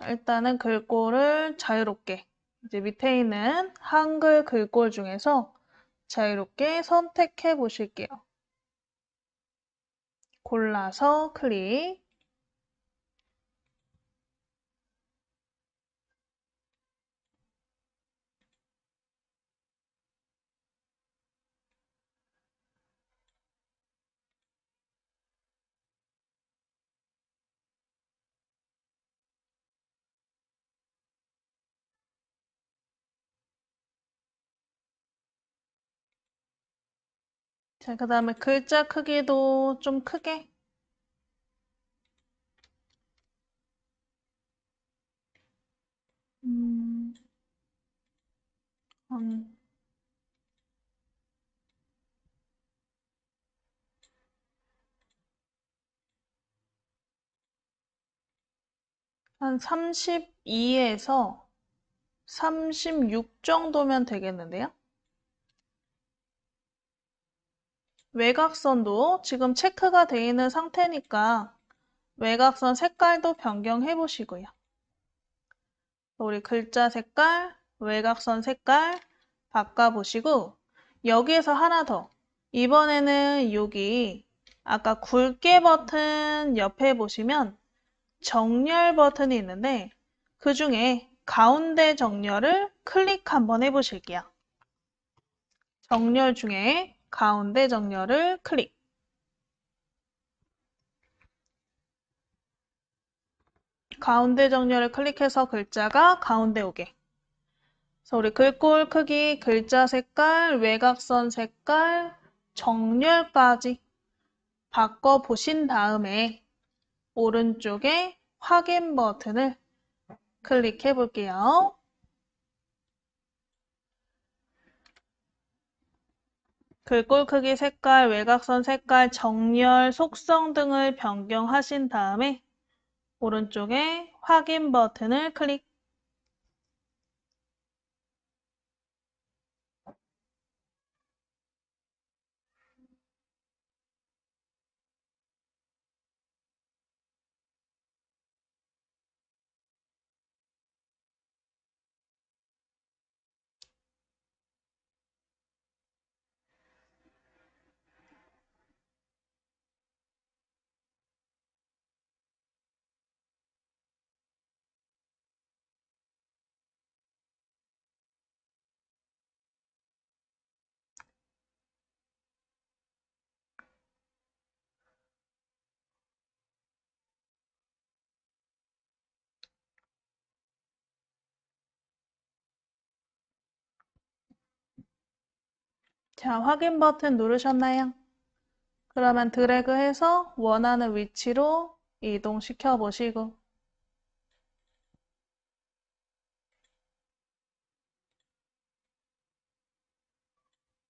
일단은 글꼴을 자유롭게 이제 밑에 있는 한글 글꼴 중에서 자유롭게 선택해 보실게요. 골라서 클릭. 자, 그 다음에 글자 크기도 좀 크게. 음, 한, 한 32에서 36 정도면 되겠는데요? 외곽선도 지금 체크가 되어 있는 상태니까 외곽선 색깔도 변경해 보시고요. 우리 글자 색깔, 외곽선 색깔 바꿔보시고 여기에서 하나 더. 이번에는 여기 아까 굵게 버튼 옆에 보시면 정렬 버튼이 있는데 그 중에 가운데 정렬을 클릭 한번 해보실게요. 정렬 중에 가운데 정렬을 클릭. 가운데 정렬을 클릭해서 글자가 가운데 오게. 그래서 우리 글꼴 크기, 글자 색깔, 외곽선 색깔, 정렬까지 바꿔보신 다음에 오른쪽에 확인 버튼을 클릭해 볼게요. 글꼴 크기, 색깔, 외곽선 색깔, 정렬, 속성 등을 변경하신 다음에 오른쪽에 확인 버튼을 클릭. 자, 확인 버튼 누르셨나요? 그러면 드래그해서 원하는 위치로 이동시켜 보시고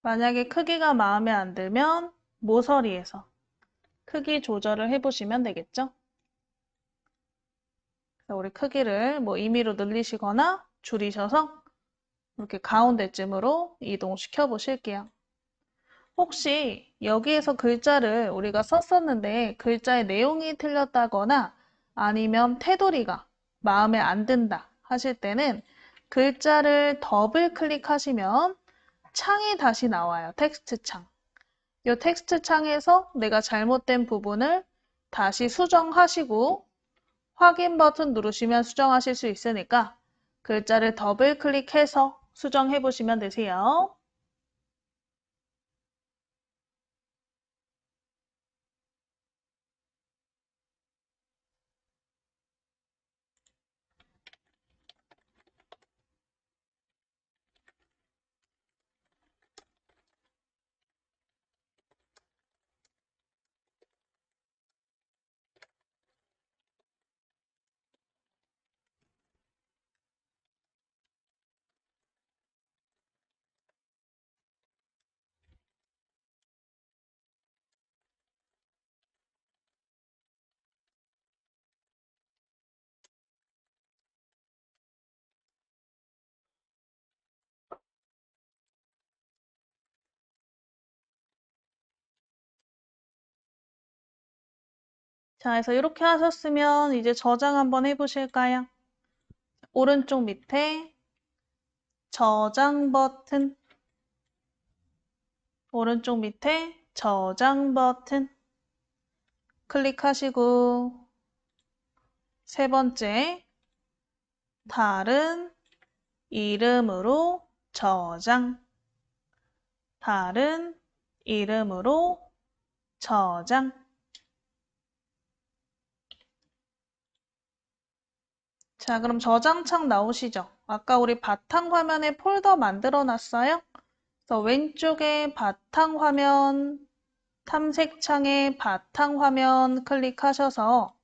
만약에 크기가 마음에 안 들면 모서리에서 크기 조절을 해보시면 되겠죠? 그래서 우리 크기를 뭐 임의로 늘리시거나 줄이셔서 이렇게 가운데쯤으로 이동시켜 보실게요. 혹시 여기에서 글자를 우리가 썼었는데 글자의 내용이 틀렸다거나 아니면 테두리가 마음에 안 든다 하실 때는 글자를 더블 클릭하시면 창이 다시 나와요. 텍스트 창. 이 텍스트 창에서 내가 잘못된 부분을 다시 수정하시고 확인 버튼 누르시면 수정하실 수 있으니까 글자를 더블 클릭해서 수정해 보시면 되세요. 자, 그래서 이렇게 하셨으면 이제 저장 한번 해보실까요? 오른쪽 밑에 저장 버튼, 오른쪽 밑에 저장 버튼 클릭하시고 세 번째, 다른 이름으로 저장, 다른 이름으로 저장. 자, 그럼 저장창 나오시죠? 아까 우리 바탕화면에 폴더 만들어 놨어요? 그래서 왼쪽에 바탕화면 탐색창에 바탕화면 클릭하셔서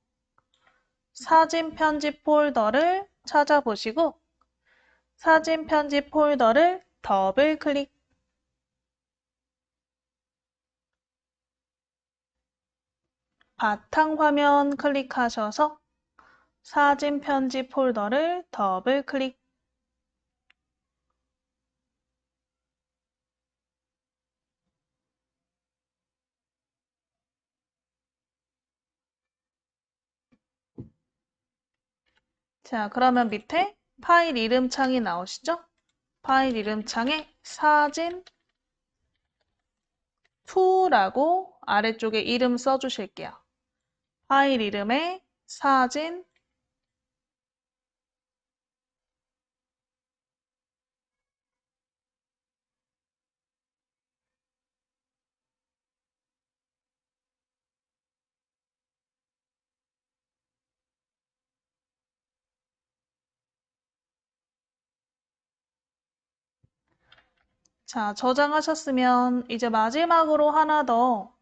사진 편집 폴더를 찾아보시고 사진 편집 폴더를 더블 클릭. 바탕화면 클릭하셔서 사진 편집 폴더를 더블 클릭. 자, 그러면 밑에 파일 이름 창이 나오시죠? 파일 이름 창에 사진 2라고 아래쪽에 이름 써주실게요. 파일 이름에 사진 자, 저장하셨으면 이제 마지막으로 하나 더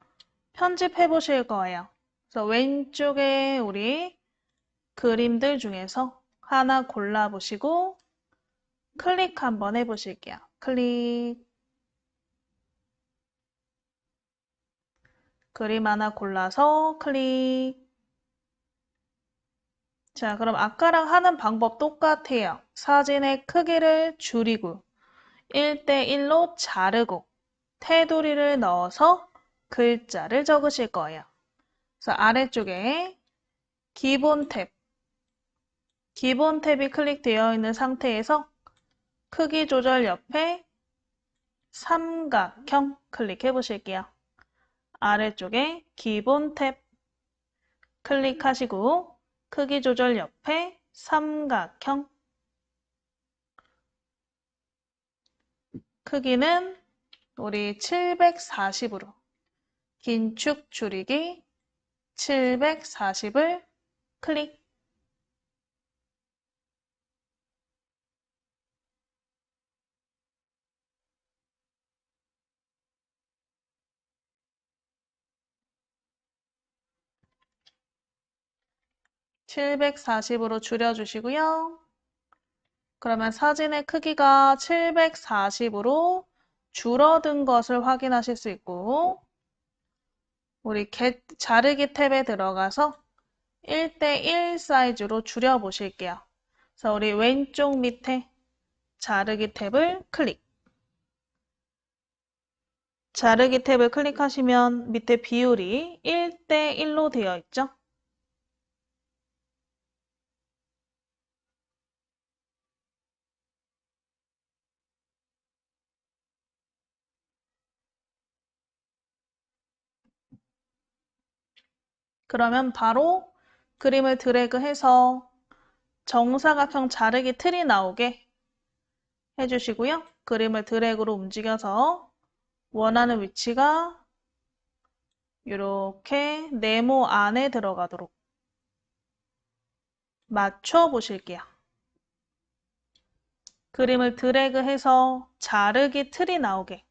편집해 보실 거예요. 그래서 왼쪽에 우리 그림들 중에서 하나 골라보시고 클릭 한번 해보실게요. 클릭. 그림 하나 골라서 클릭. 자, 그럼 아까랑 하는 방법 똑같아요. 사진의 크기를 줄이고 1대1로 자르고 테두리를 넣어서 글자를 적으실 거예요. 그래서 아래쪽에 기본 탭이 클릭되어 있는 상태에서 크기 조절 옆에 삼각형 클릭해 보실게요. 아래쪽에 기본 탭 클릭하시고 크기 조절 옆에 삼각형 크기는 우리 740으로 긴축 줄이기 740을 클릭. (740으로) 줄여주시고요. 그러면 사진의 크기가 740으로 줄어든 것을 확인하실 수 있고 우리 자르기 탭에 들어가서 1대1 사이즈로 줄여보실게요. 그래서 우리 왼쪽 밑에 자르기 탭을 클릭. 자르기 탭을 클릭하시면 밑에 비율이 1대1로 되어 있죠? 그러면 바로 그림을 드래그해서 정사각형 자르기 틀이 나오게 해주시고요. 그림을 드래그로 움직여서 원하는 위치가 이렇게 네모 안에 들어가도록 맞춰 보실게요. 그림을 드래그해서 자르기 틀이 나오게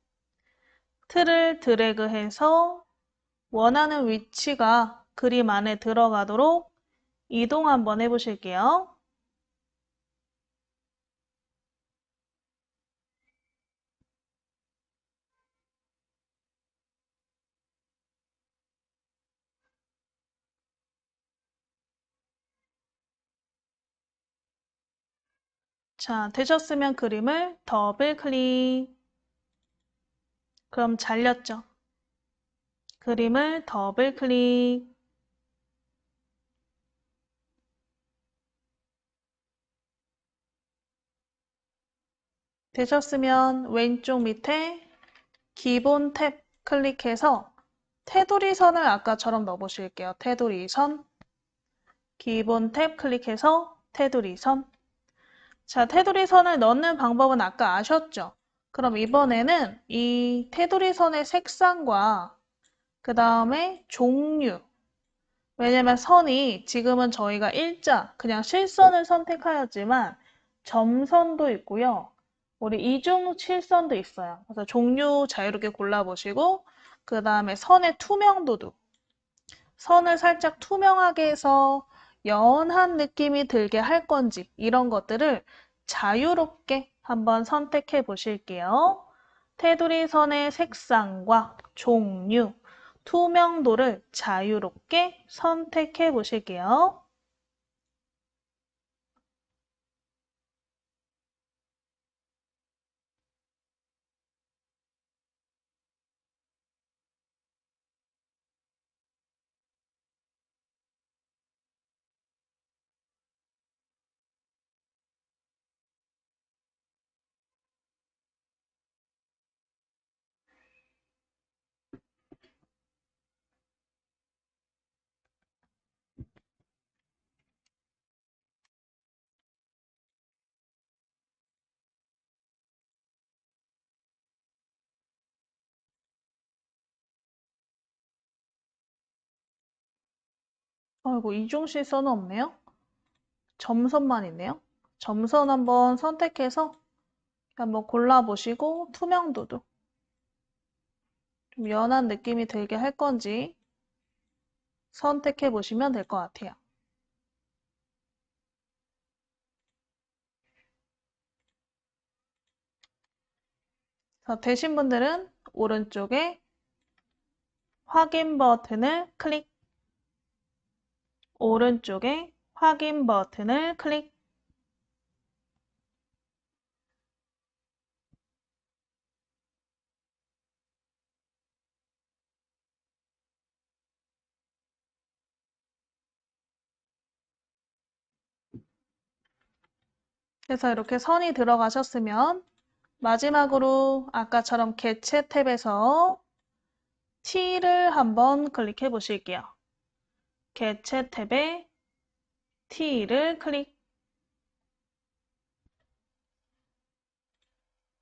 틀을 드래그해서 원하는 위치가 그림 안에 들어가도록 이동 한번 해보실게요. 자, 되셨으면 그림을 더블 클릭. 그럼 잘렸죠? 그림을 더블 클릭. 되셨으면 왼쪽 밑에 기본 탭 클릭해서 테두리 선을 아까처럼 넣어보실게요. 테두리 선. 기본 탭 클릭해서 테두리 선. 자, 테두리 선을 넣는 방법은 아까 아셨죠? 그럼 이번에는 이 테두리 선의 색상과 그 다음에 종류. 왜냐면 선이 지금은 저희가 일자, 그냥 실선을 선택하였지만 점선도 있고요. 우리 이중 실선도 있어요. 그래서 종류 자유롭게 골라보시고 그 다음에 선의 투명도도. 선을 살짝 투명하게 해서 연한 느낌이 들게 할 건지 이런 것들을 자유롭게 한번 선택해 보실게요. 테두리 선의 색상과 종류, 투명도를 자유롭게 선택해 보실게요. 아이고, 이중실 선은 없네요. 점선만 있네요. 점선 한번 선택해서 한번 골라보시고 투명도도 좀 연한 느낌이 들게 할 건지 선택해 보시면 될 것 같아요. 자, 되신 분들은 오른쪽에 확인 버튼을 클릭, 오른쪽에 확인 버튼을 클릭. 그래서 이렇게 선이 들어가셨으면 마지막으로 아까처럼 개체 탭에서 T를 한번 클릭해 보실게요. 개체 탭에 T를 클릭.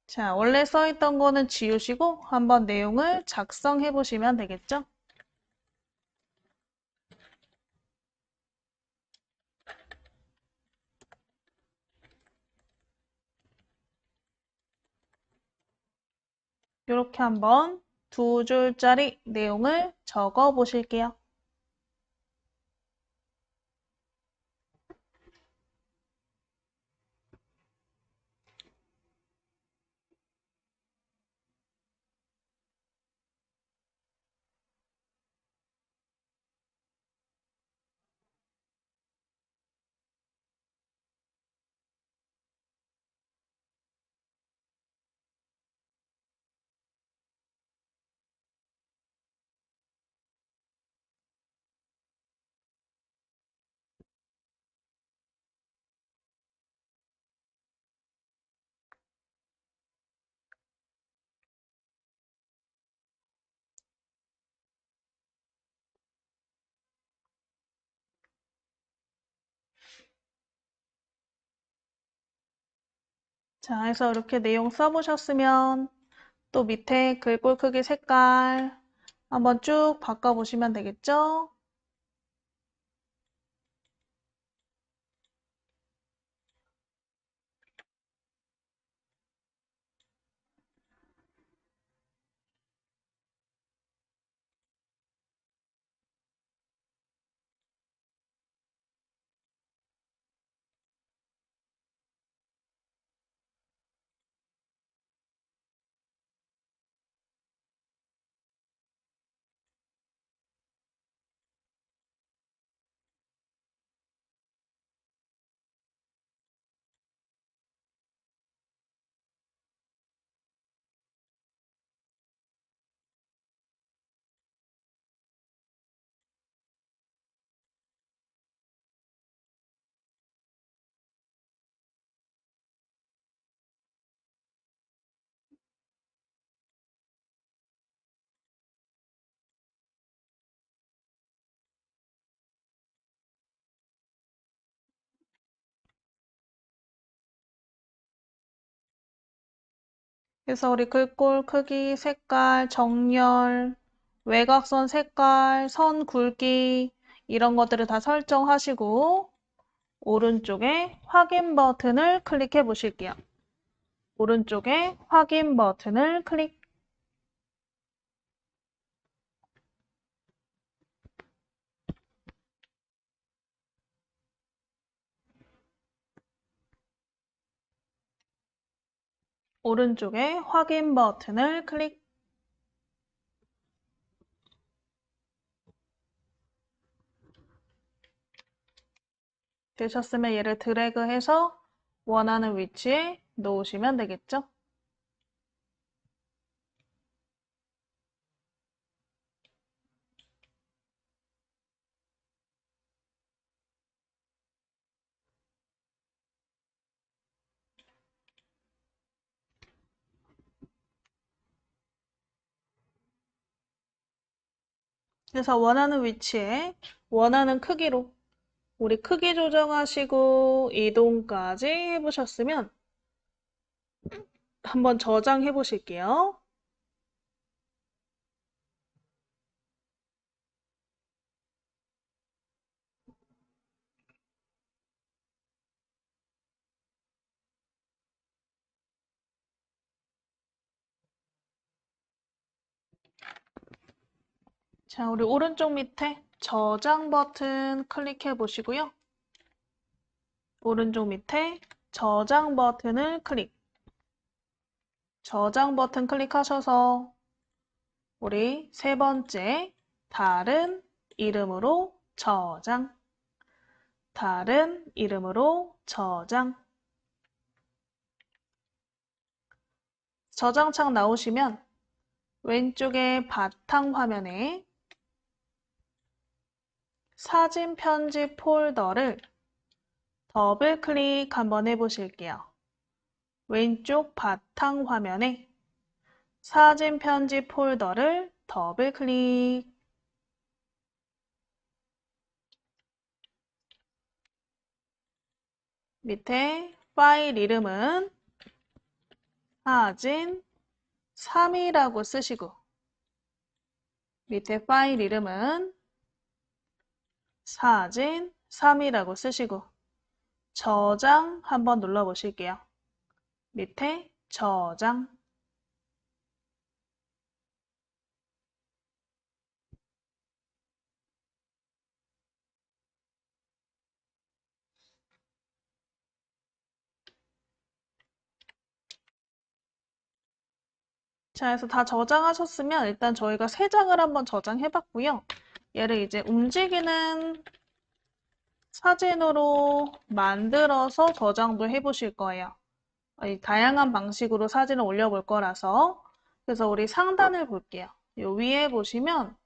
자, 원래 써있던 거는 지우시고 한번 내용을 작성해 보시면 되겠죠? 이렇게 한번 두 줄짜리 내용을 적어 보실게요. 자, 해서 이렇게 내용 써보셨으면 또 밑에 글꼴 크기 색깔 한번 쭉 바꿔보시면 되겠죠? 그래서 우리 글꼴 크기, 색깔, 정렬, 외곽선 색깔, 선 굵기 이런 것들을 다 설정하시고 오른쪽에 확인 버튼을 클릭해 보실게요. 오른쪽에 확인 버튼을 클릭. 오른쪽에 확인 버튼을 클릭. 되셨으면 얘를 드래그해서 원하는 위치에 놓으시면 되겠죠? 그래서 원하는 위치에 원하는 크기로 우리 크기 조정하시고 이동까지 해보셨으면 한번 저장해 보실게요. 자, 우리 오른쪽 밑에 저장 버튼 클릭해 보시고요. 오른쪽 밑에 저장 버튼을 클릭. 저장 버튼 클릭하셔서 우리 세 번째 다른 이름으로 저장. 다른 이름으로 저장. 저장창 나오시면 왼쪽에 바탕 화면에 사진 편집 폴더를 더블 클릭 한번 해보실게요. 왼쪽 바탕 화면에 사진 편집 폴더를 더블 클릭. 밑에 파일 이름은 사진 3이라고 쓰시고 밑에 파일 이름은 사진 3이라고 쓰시고 저장 한번 눌러보실게요. 밑에 저장. 자, 그래서 다 저장하셨으면 일단 저희가 세 장을 한번 저장해봤고요. 얘를 이제 움직이는 사진으로 만들어서 저장도 해보실 거예요. 다양한 방식으로 사진을 올려볼 거라서. 그래서 우리 상단을 볼게요. 요 위에 보시면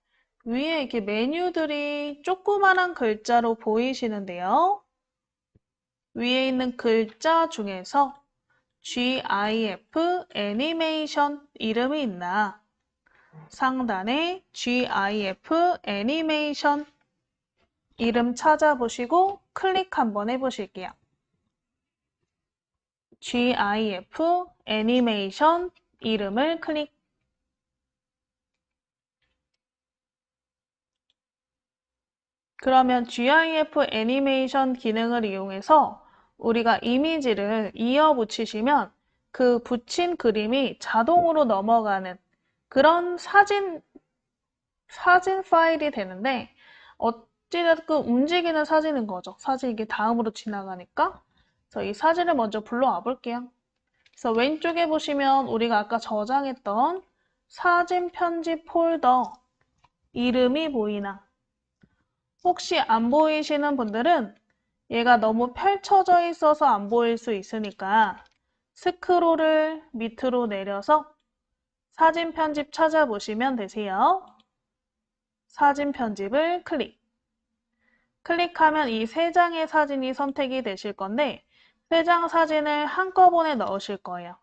위에 이렇게 메뉴들이 조그만한 글자로 보이시는데요. 위에 있는 글자 중에서 GIF 애니메이션 이름이 있나? 상단에 GIF 애니메이션 이름 찾아보시고 클릭 한번 해보실게요. GIF 애니메이션 이름을 클릭. 그러면 GIF 애니메이션 기능을 이용해서 우리가 이미지를 이어 붙이시면 그 붙인 그림이 자동으로 넘어가는 그런 사진 파일이 되는데 어찌됐든 움직이는 사진인 거죠. 사진이 이게 다음으로 지나가니까. 그래서 이 사진을 먼저 불러와 볼게요. 그래서 왼쪽에 보시면 우리가 아까 저장했던 사진 편집 폴더 이름이 보이나? 혹시 안 보이시는 분들은 얘가 너무 펼쳐져 있어서 안 보일 수 있으니까 스크롤을 밑으로 내려서 사진 편집 찾아보시면 되세요. 사진 편집을 클릭. 클릭하면 이 세 장의 사진이 선택이 되실 건데 세 장 사진을 한꺼번에 넣으실 거예요.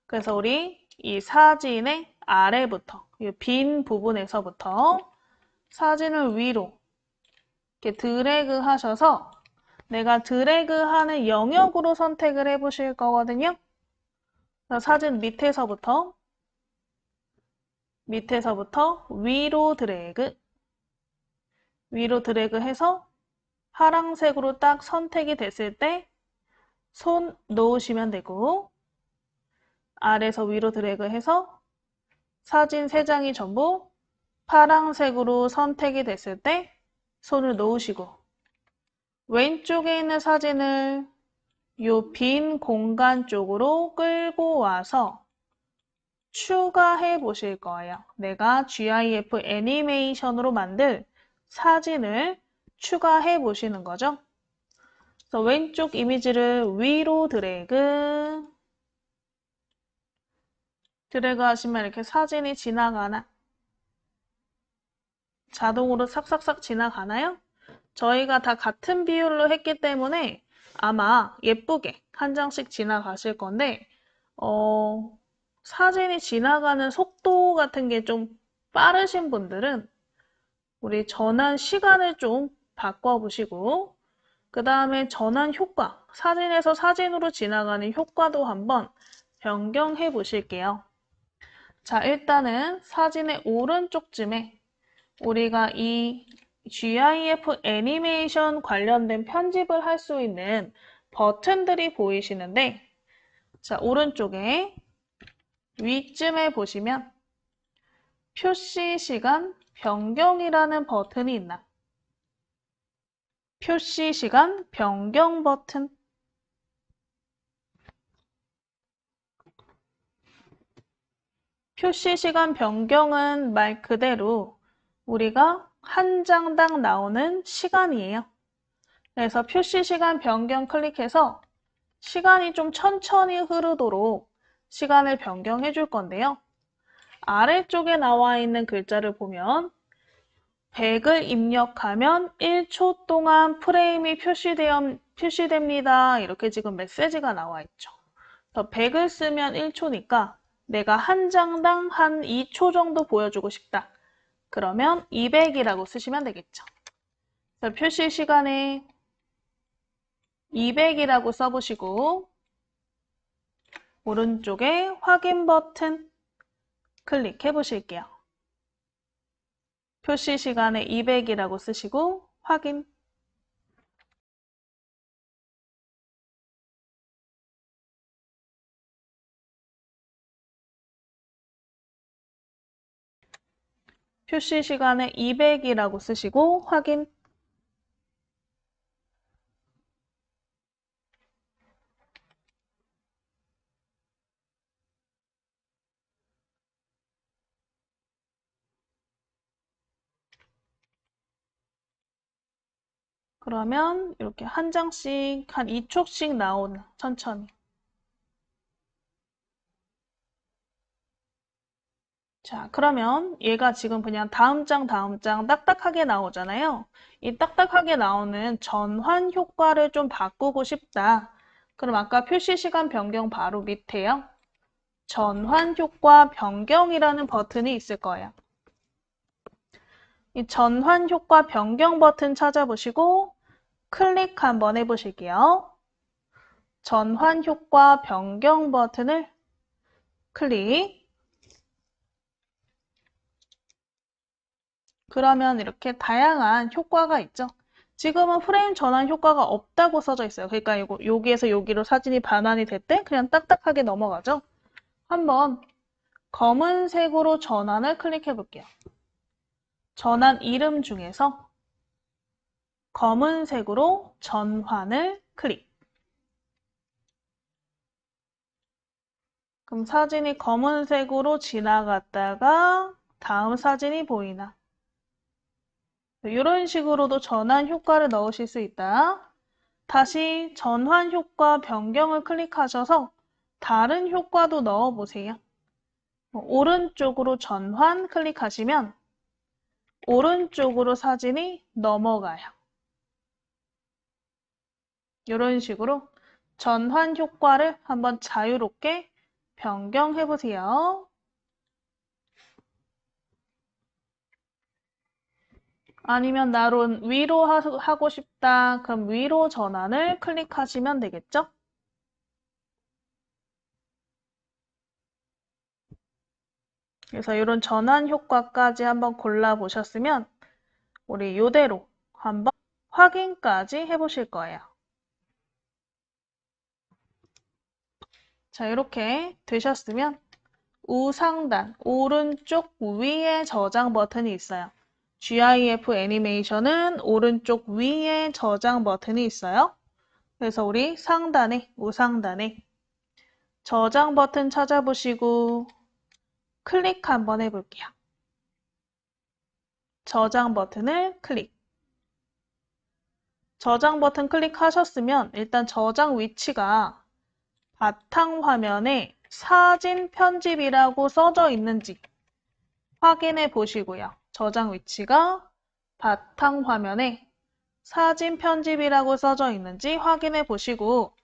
그래서 우리 이 사진의 아래부터 이 빈 부분에서부터 사진을 위로 이렇게 드래그 하셔서 내가 드래그하는 영역으로 선택을 해보실 거거든요. 사진 밑에서부터 위로 드래그 해서 파란색으로 딱 선택이 됐을 때 손 놓으시면 되고 아래에서 위로 드래그 해서 사진 3장이 전부 파란색으로 선택이 됐을 때 손을 놓으시고 왼쪽에 있는 사진을 요 빈 공간 쪽으로 끌고 와서 추가해 보실 거예요. 내가 GIF 애니메이션으로 만들 사진을 추가해 보시는 거죠. 그래서 왼쪽 이미지를 위로 드래그 하시면 이렇게 사진이 지나가나? 자동으로 싹싹싹 지나가나요? 저희가 다 같은 비율로 했기 때문에 아마 예쁘게 한 장씩 지나가실 건데, 사진이 지나가는 속도 같은 게 좀 빠르신 분들은 우리 전환 시간을 좀 바꿔보시고, 그 다음에 전환 효과, 사진에서 사진으로 지나가는 효과도 한번 변경해 보실게요. 자, 일단은 사진의 오른쪽쯤에 우리가 이 GIF 애니메이션 관련된 편집을 할 수 있는 버튼들이 보이시는데, 자, 오른쪽에 위쯤에 보시면 표시 시간 변경이라는 버튼이 있나? 표시 시간 변경 버튼. 표시 시간 변경은 말 그대로 우리가 한 장당 나오는 시간이에요. 그래서 표시 시간 변경 클릭해서 시간이 좀 천천히 흐르도록 시간을 변경해 줄 건데요. 아래쪽에 나와 있는 글자를 보면 100을 입력하면 1초 동안 프레임이 표시됩니다. 이렇게 지금 메시지가 나와 있죠. 그래서 100을 쓰면 1초니까 내가 한 장당 한 2초 정도 보여주고 싶다. 그러면 200이라고 쓰시면 되겠죠. 그래서 표시 시간에 200이라고 써보시고 오른쪽에 확인 버튼 클릭해 보실게요. 표시 시간에 200이라고 쓰시고 확인. 표시 시간에 200이라고 쓰시고 확인. 그러면 이렇게 한 장씩 한 2초씩 나오는 천천히. 자, 그러면 얘가 지금 그냥 다음 장 딱딱하게 나오잖아요. 이 딱딱하게 나오는 전환 효과를 좀 바꾸고 싶다. 그럼 아까 표시 시간 변경 바로 밑에요. 전환 효과 변경이라는 버튼이 있을 거예요. 이 전환 효과 변경 버튼 찾아보시고 클릭 한번 해보실게요. 전환 효과 변경 버튼을 클릭. 그러면 이렇게 다양한 효과가 있죠. 지금은 프레임 전환 효과가 없다고 써져 있어요. 그러니까 여기에서 여기로 사진이 반환이 될 때 그냥 딱딱하게 넘어가죠. 한번 검은색으로 전환을 클릭해 볼게요. 전환 이름 중에서 검은색으로 전환을 클릭. 그럼 사진이 검은색으로 지나갔다가 다음 사진이 보이나? 이런 식으로도 전환 효과를 넣으실 수 있다. 다시 전환 효과 변경을 클릭하셔서 다른 효과도 넣어보세요. 오른쪽으로 전환 클릭하시면 오른쪽으로 사진이 넘어가요. 이런 식으로 전환 효과를 한번 자유롭게 변경해 보세요. 아니면 나로 위로 하고 싶다. 그럼 위로 전환을 클릭하시면 되겠죠? 그래서 이런 전환 효과까지 한번 골라보셨으면 우리 이대로 한번 확인까지 해보실 거예요. 자, 이렇게 되셨으면 우상단 오른쪽 위에 저장 버튼이 있어요. GIF 애니메이션은 오른쪽 위에 저장 버튼이 있어요. 그래서 우리 상단에, 우상단에 저장 버튼 찾아보시고 클릭 한번 해볼게요. 저장 버튼을 클릭. 저장 버튼 클릭하셨으면 일단 저장 위치가 바탕화면에 사진 편집이라고 써져 있는지 확인해 보시고요. 저장 위치가 바탕화면에 사진 편집이라고 써져 있는지 확인해 보시고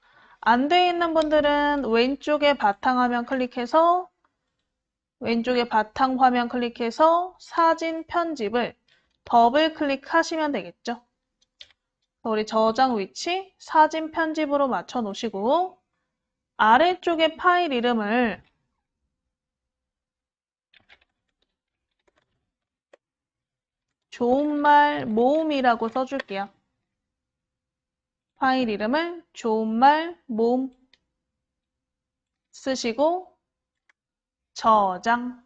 안 돼 있는 분들은 왼쪽에 바탕화면 클릭해서 사진 편집을 더블 클릭하시면 되겠죠. 우리 저장 위치 사진 편집으로 맞춰 놓으시고 아래쪽에 파일 이름을 좋은 말 모음이라고 써줄게요. 파일 이름을 좋은 말 모음 쓰시고 저장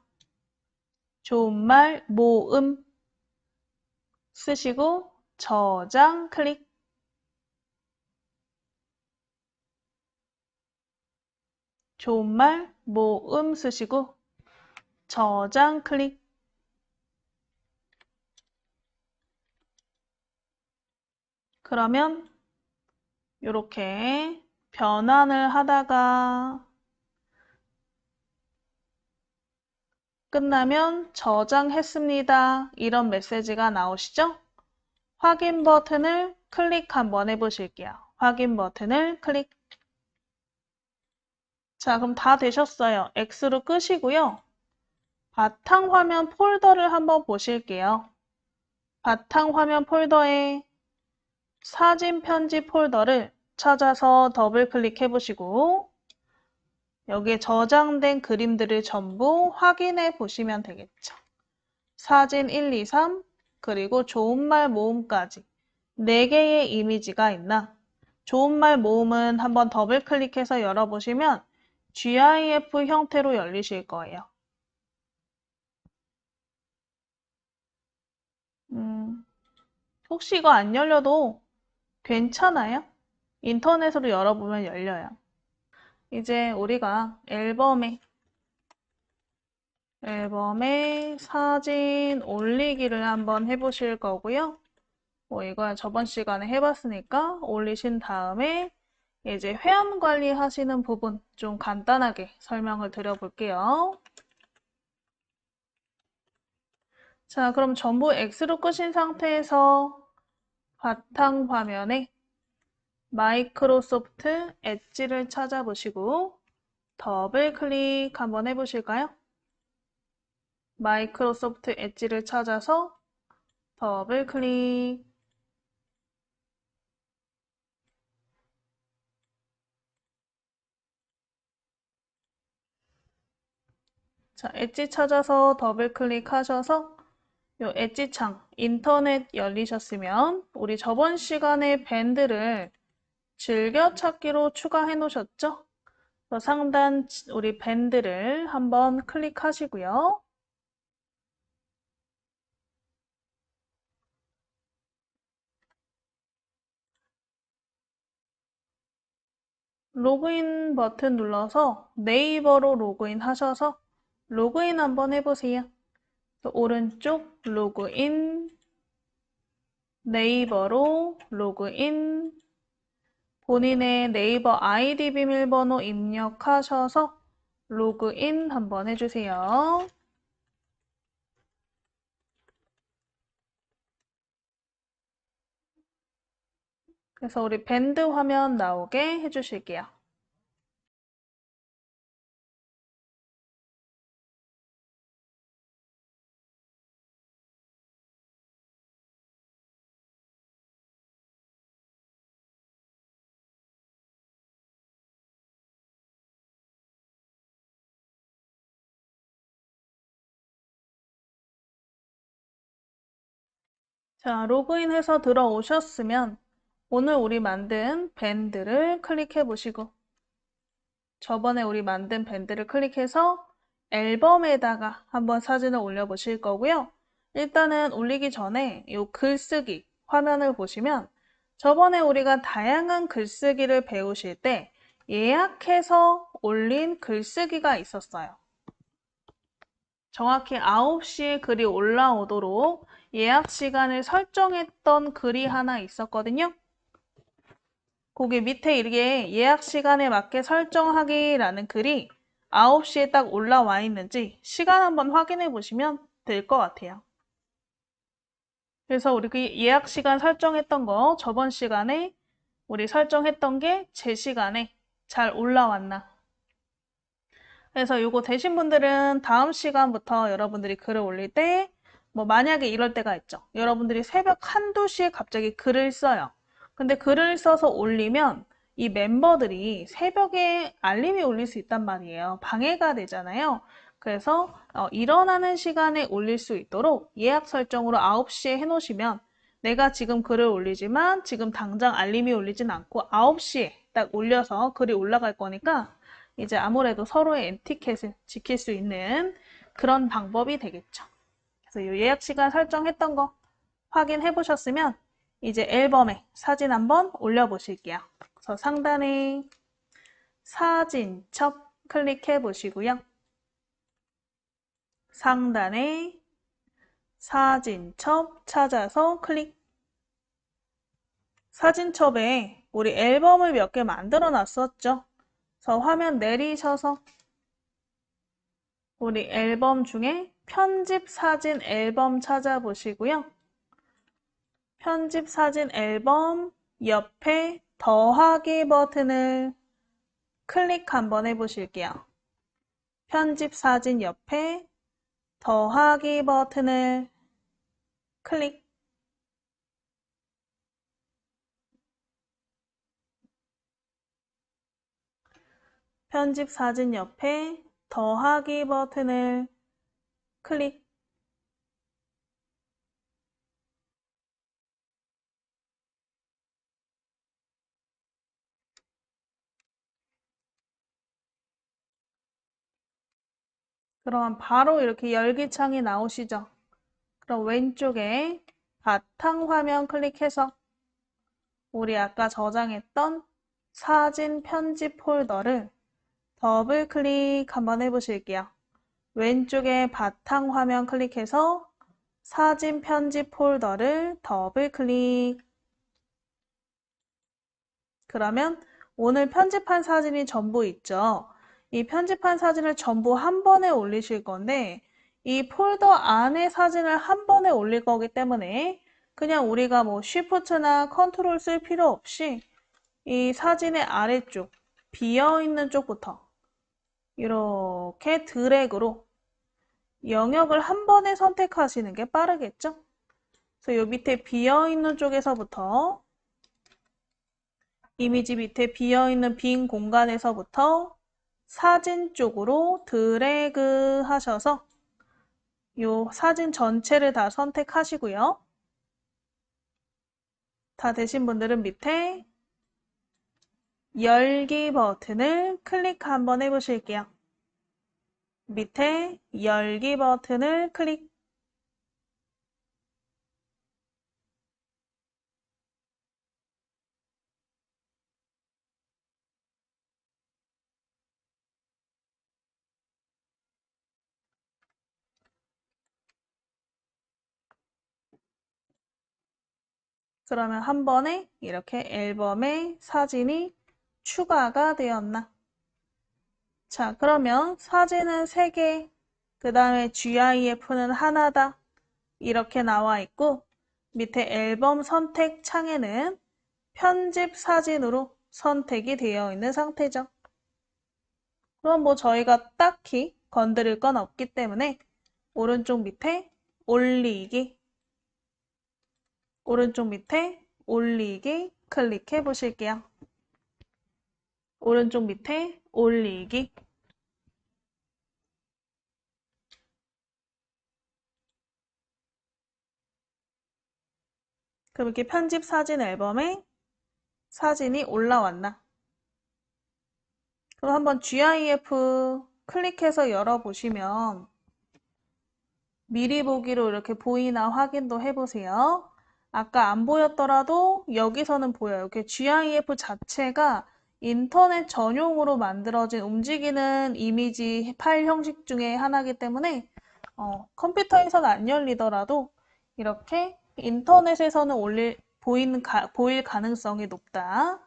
좋은 말 모음 쓰시고 저장 클릭. 좋은 말 모음 쓰시고 저장 클릭. 그러면 이렇게 변환을 하다가 끝나면 저장했습니다. 이런 메시지가 나오시죠? 확인 버튼을 클릭 한번 해보실게요. 확인 버튼을 클릭. 자, 그럼 다 되셨어요. X로 끄시고요. 바탕화면 폴더를 한번 보실게요. 바탕화면 폴더에 사진 편집 폴더를 찾아서 더블 클릭해 보시고 여기에 저장된 그림들을 전부 확인해 보시면 되겠죠. 사진 1, 2, 3 그리고 좋은 말 모음까지 4개의 이미지가 있나? 좋은 말 모음은 한번 더블 클릭해서 열어보시면 GIF 형태로 열리실 거예요. 혹시 이거 안 열려도 괜찮아요? 인터넷으로 열어보면 열려요. 이제 우리가 앨범에 사진 올리기를 한번 해보실 거고요. 이걸 저번 시간에 해봤으니까 올리신 다음에 이제 회원 관리하시는 부분 좀 간단하게 설명을 드려볼게요. 자, 그럼 전부 X로 끄신 상태에서 바탕 화면에 마이크로소프트 엣지를 찾아보시고 더블 클릭 한번 해보실까요? 마이크로소프트 엣지를 찾아서 더블 클릭. 자, 엣지 찾아서 더블 클릭하셔서 요 엣지 창 인터넷 열리셨으면 우리 저번 시간에 밴드를 즐겨찾기로 추가해 놓으셨죠? 상단 우리 밴드를 한번 클릭하시고요. 로그인 버튼 눌러서 네이버로 로그인 하셔서 로그인 한번 해보세요. 오른쪽 로그인, 네이버로 로그인, 본인의 네이버 아이디 비밀번호 입력하셔서 로그인 한번 해주세요. 그래서 우리 밴드 화면 나오게 해주실게요. 자, 로그인해서 들어오셨으면 오늘 우리 만든 밴드를 클릭해 보시고 저번에 우리 만든 밴드를 클릭해서 앨범에다가 한번 사진을 올려 보실 거고요. 일단은 올리기 전에 이 글쓰기 화면을 보시면 저번에 우리가 다양한 글쓰기를 배우실 때 예약해서 올린 글쓰기가 있었어요. 정확히 9시에 글이 올라오도록 예약 시간을 설정했던 글이 하나 있었거든요. 거기 밑에 이게 예약 시간에 맞게 설정하기라는 글이 9시에 딱 올라와 있는지 시간 한번 확인해 보시면 될 것 같아요. 그래서 우리 그 예약 시간 설정했던 거 저번 시간에 우리 설정했던 게 제 시간에 잘 올라왔나. 그래서 요거 되신 분들은 다음 시간부터 여러분들이 글을 올릴 때 뭐 만약에 이럴 때가 있죠. 여러분들이 새벽 한두 시에 갑자기 글을 써요. 근데 글을 써서 올리면 이 멤버들이 새벽에 알림이 울릴 수 있단 말이에요. 방해가 되잖아요. 그래서 일어나는 시간에 올릴 수 있도록 예약 설정으로 9시에 해놓으시면 내가 지금 글을 올리지만 지금 당장 알림이 울리진 않고 9시에 딱 올려서 글이 올라갈 거니까 이제 아무래도 서로의 에티켓을 지킬 수 있는 그런 방법이 되겠죠. 그래서 이 예약 시간 설정했던 거 확인해 보셨으면 이제 앨범에 사진 한번 올려보실게요. 그래서 상단에 사진첩 클릭해 보시고요. 상단에 사진첩 찾아서 클릭. 사진첩에 우리 앨범을 몇 개 만들어 놨었죠. 그래서 화면 내리셔서 우리 앨범 중에 편집 사진 앨범 찾아보시고요. 편집 사진 앨범 옆에 더하기 버튼을 클릭 한번 해보실게요. 편집 사진 옆에 더하기 버튼을 클릭. 편집 사진 옆에 더하기 버튼을 클릭. 그럼 바로 이렇게 열기창이 나오시죠? 그럼 왼쪽에 바탕화면 클릭해서 우리 아까 저장했던 사진 편집 폴더를 더블 클릭 한번 해보실게요. 왼쪽에 바탕화면 클릭해서 사진 편집 폴더를 더블 클릭. 그러면 오늘 편집한 사진이 전부 있죠. 이 편집한 사진을 전부 한 번에 올리실 건데 이 폴더 안에 사진을 한 번에 올릴 거기 때문에 그냥 우리가 뭐 쉬프트나 컨트롤 쓸 필요 없이 이 사진의 아래쪽 비어있는 쪽부터 이렇게 드래그로 영역을 한 번에 선택하시는 게 빠르겠죠? 그래서 이 밑에 비어있는 쪽에서부터 이미지 밑에 비어있는 빈 공간에서부터 사진 쪽으로 드래그 하셔서 이 사진 전체를 다 선택하시고요. 다 되신 분들은 밑에 열기 버튼을 클릭 한번 해보실게요. 밑에 열기 버튼을 클릭. 그러면 한 번에 이렇게 앨범에 사진이 추가가 되었나? 자, 그러면 사진은 3개, 그 다음에 GIF는 하나다. 이렇게 나와 있고, 밑에 앨범 선택 창에는 편집 사진으로 선택이 되어 있는 상태죠. 그럼 뭐 저희가 딱히 건드릴 건 없기 때문에 오른쪽 밑에 올리기, 오른쪽 밑에 올리기 클릭해 보실게요. 오른쪽 밑에 올리기. 그럼 이렇게 편집 사진 앨범에 사진이 올라왔나? 그럼 한번 GIF 클릭해서 열어보시면 미리 보기로 이렇게 보이나 확인도 해보세요. 아까 안 보였더라도 여기서는 보여요. 이렇게 GIF 자체가 인터넷 전용으로 만들어진 움직이는 이미지 파일 형식 중에 하나이기 때문에 컴퓨터에서는 안 열리더라도 이렇게 인터넷에서는 보일 가능성이 높다.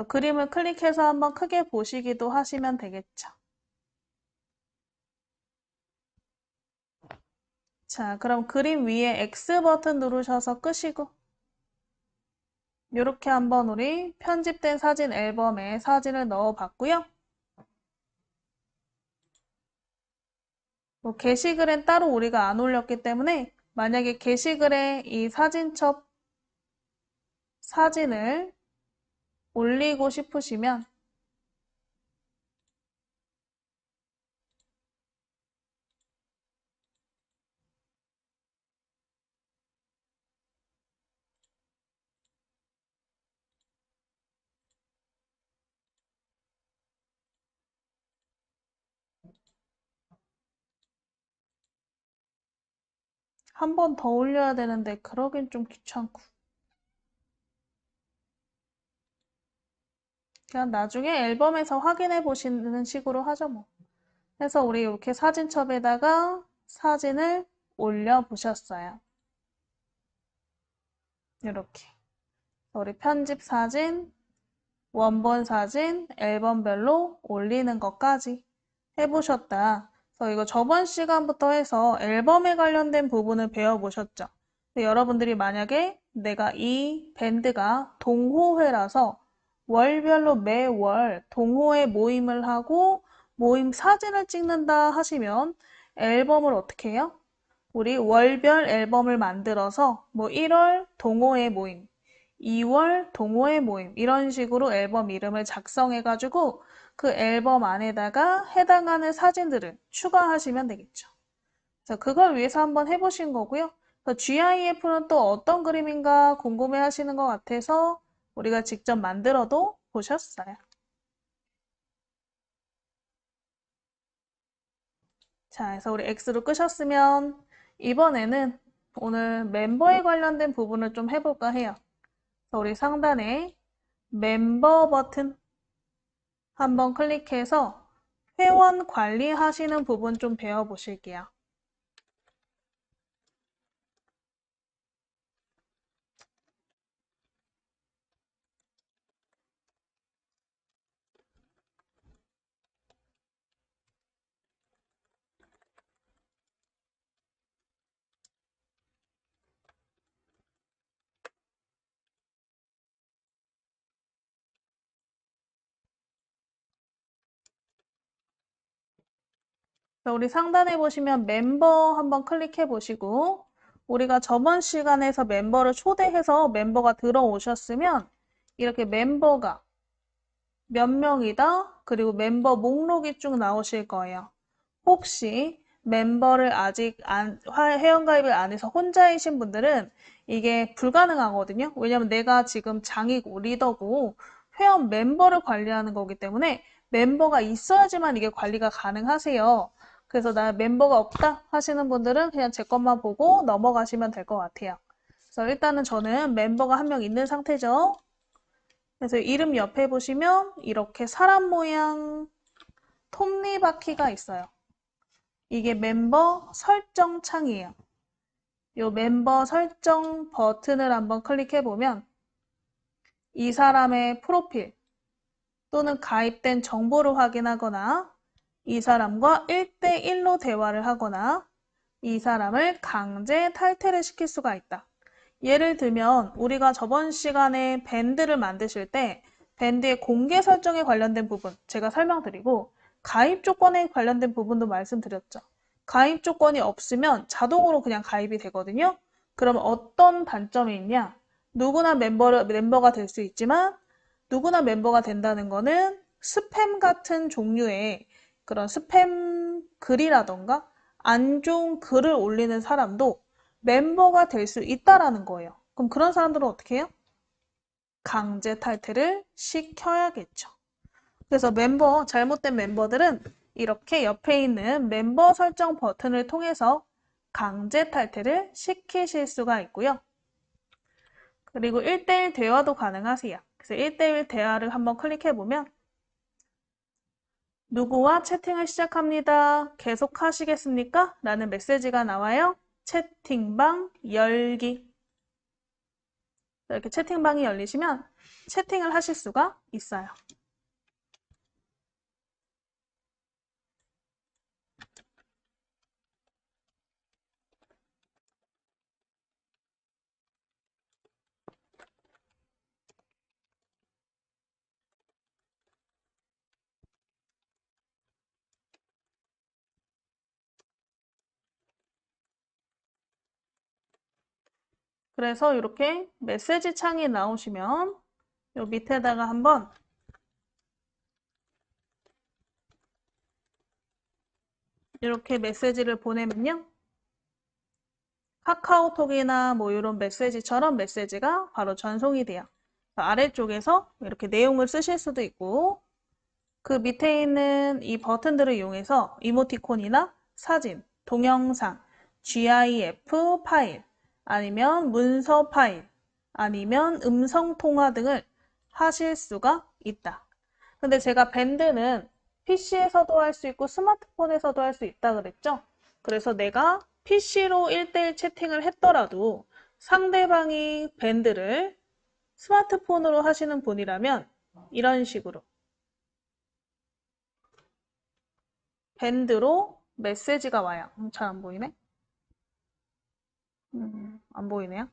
그림을 클릭해서 한번 크게 보시기도 하시면 되겠죠. 자, 그럼 그림 위에 X 버튼 누르셔서 끄시고 이렇게 한번 우리 편집된 사진 앨범에 사진을 넣어 봤고요. 게시글엔 따로 우리가 안 올렸기 때문에 만약에 게시글에 이 사진첩 사진을 올리고 싶으시면 한 번 더 올려야 되는데 그러긴 좀 귀찮고 그냥 나중에 앨범에서 확인해 보시는 식으로 하죠 뭐. 그래서 우리 이렇게 사진첩에다가 사진을 올려 보셨어요. 이렇게 우리 편집 사진, 원본 사진, 앨범별로 올리는 것까지 해보셨다. 그래서 이거 저번 시간부터 해서 앨범에 관련된 부분을 배워보셨죠. 근데 여러분들이 만약에 내가 이 밴드가 동호회라서 월별로 매월 동호회 모임을 하고 모임 사진을 찍는다 하시면 앨범을 어떻게 해요? 우리 월별 앨범을 만들어서 뭐 1월 동호회 모임, 2월 동호회 모임 이런 식으로 앨범 이름을 작성해가지고 그 앨범 안에다가 해당하는 사진들을 추가하시면 되겠죠. 그래서 그걸 위해서 한번 해보신 거고요. GIF는 또 어떤 그림인가 궁금해 하시는 것 같아서 우리가 직접 만들어도 보셨어요. 자, 그래서 우리 X로 끄셨으면 이번에는 오늘 멤버에 관련된 부분을 좀 해볼까 해요. 그래서 우리 상단에 멤버 버튼 한번 클릭해서 회원 관리하시는 부분 좀 배워보실게요. 우리 상단에 보시면 멤버 한번 클릭해 보시고 우리가 저번 시간에서 멤버를 초대해서 멤버가 들어오셨으면 이렇게 멤버가 몇 명이다 그리고 멤버 목록이 쭉 나오실 거예요. 혹시 멤버를 아직 회원가입을 안 해서 혼자이신 분들은 이게 불가능하거든요. 왜냐면 내가 지금 장이고 리더고 회원 멤버를 관리하는 거기 때문에 멤버가 있어야지만 이게 관리가 가능하세요. 그래서 나 멤버가 없다 하시는 분들은 그냥 제 것만 보고 넘어가시면 될 것 같아요. 그래서 일단은 저는 멤버가 한 명 있는 상태죠. 그래서 이름 옆에 보시면 이렇게 사람 모양 톱니바퀴가 있어요. 이게 멤버 설정 창이에요. 이 멤버 설정 버튼을 한번 클릭해보면 이 사람의 프로필 또는 가입된 정보를 확인하거나 이 사람과 1대1로 대화를 하거나 이 사람을 강제 탈퇴를 시킬 수가 있다. 예를 들면 우리가 저번 시간에 밴드를 만드실 때 밴드의 공개 설정에 관련된 부분 제가 설명드리고 가입 조건에 관련된 부분도 말씀드렸죠. 가입 조건이 없으면 자동으로 그냥 가입이 되거든요. 그럼 어떤 단점이 있냐? 누구나 멤버가 될 수 있지만 누구나 멤버가 된다는 거는 스팸 같은 종류의 그런 스팸 글이라던가 안 좋은 글을 올리는 사람도 멤버가 될 수 있다라는 거예요. 그럼 그런 사람들은 어떻게 해요? 강제 탈퇴를 시켜야겠죠. 그래서 잘못된 멤버들은 이렇게 옆에 있는 멤버 설정 버튼을 통해서 강제 탈퇴를 시키실 수가 있고요. 그리고 1대1 대화도 가능하세요. 그래서 1대1 대화를 한번 클릭해보면 누구와 채팅을 시작합니다. 계속 하시겠습니까? 라는 메시지가 나와요. 채팅방 열기. 이렇게 채팅방이 열리시면 채팅을 하실 수가 있어요. 그래서 이렇게 메시지 창이 나오시면 요 밑에다가 한번 이렇게 메시지를 보내면요. 카카오톡이나 뭐 이런 메시지처럼 메시지가 바로 전송이 돼요. 아래쪽에서 이렇게 내용을 쓰실 수도 있고 그 밑에 있는 이 버튼들을 이용해서 이모티콘이나 사진, 동영상, GIF 파일, 아니면 문서 파일, 아니면 음성 통화 등을 하실 수가 있다. 근데 제가 밴드는 PC에서도 할 수 있고 스마트폰에서도 할 수 있다 그랬죠? 그래서 내가 PC로 1대1 채팅을 했더라도 상대방이 밴드를 스마트폰으로 하시는 분이라면 이런 식으로 밴드로 메시지가 와요. 잘 안 보이네? 안 보이네요.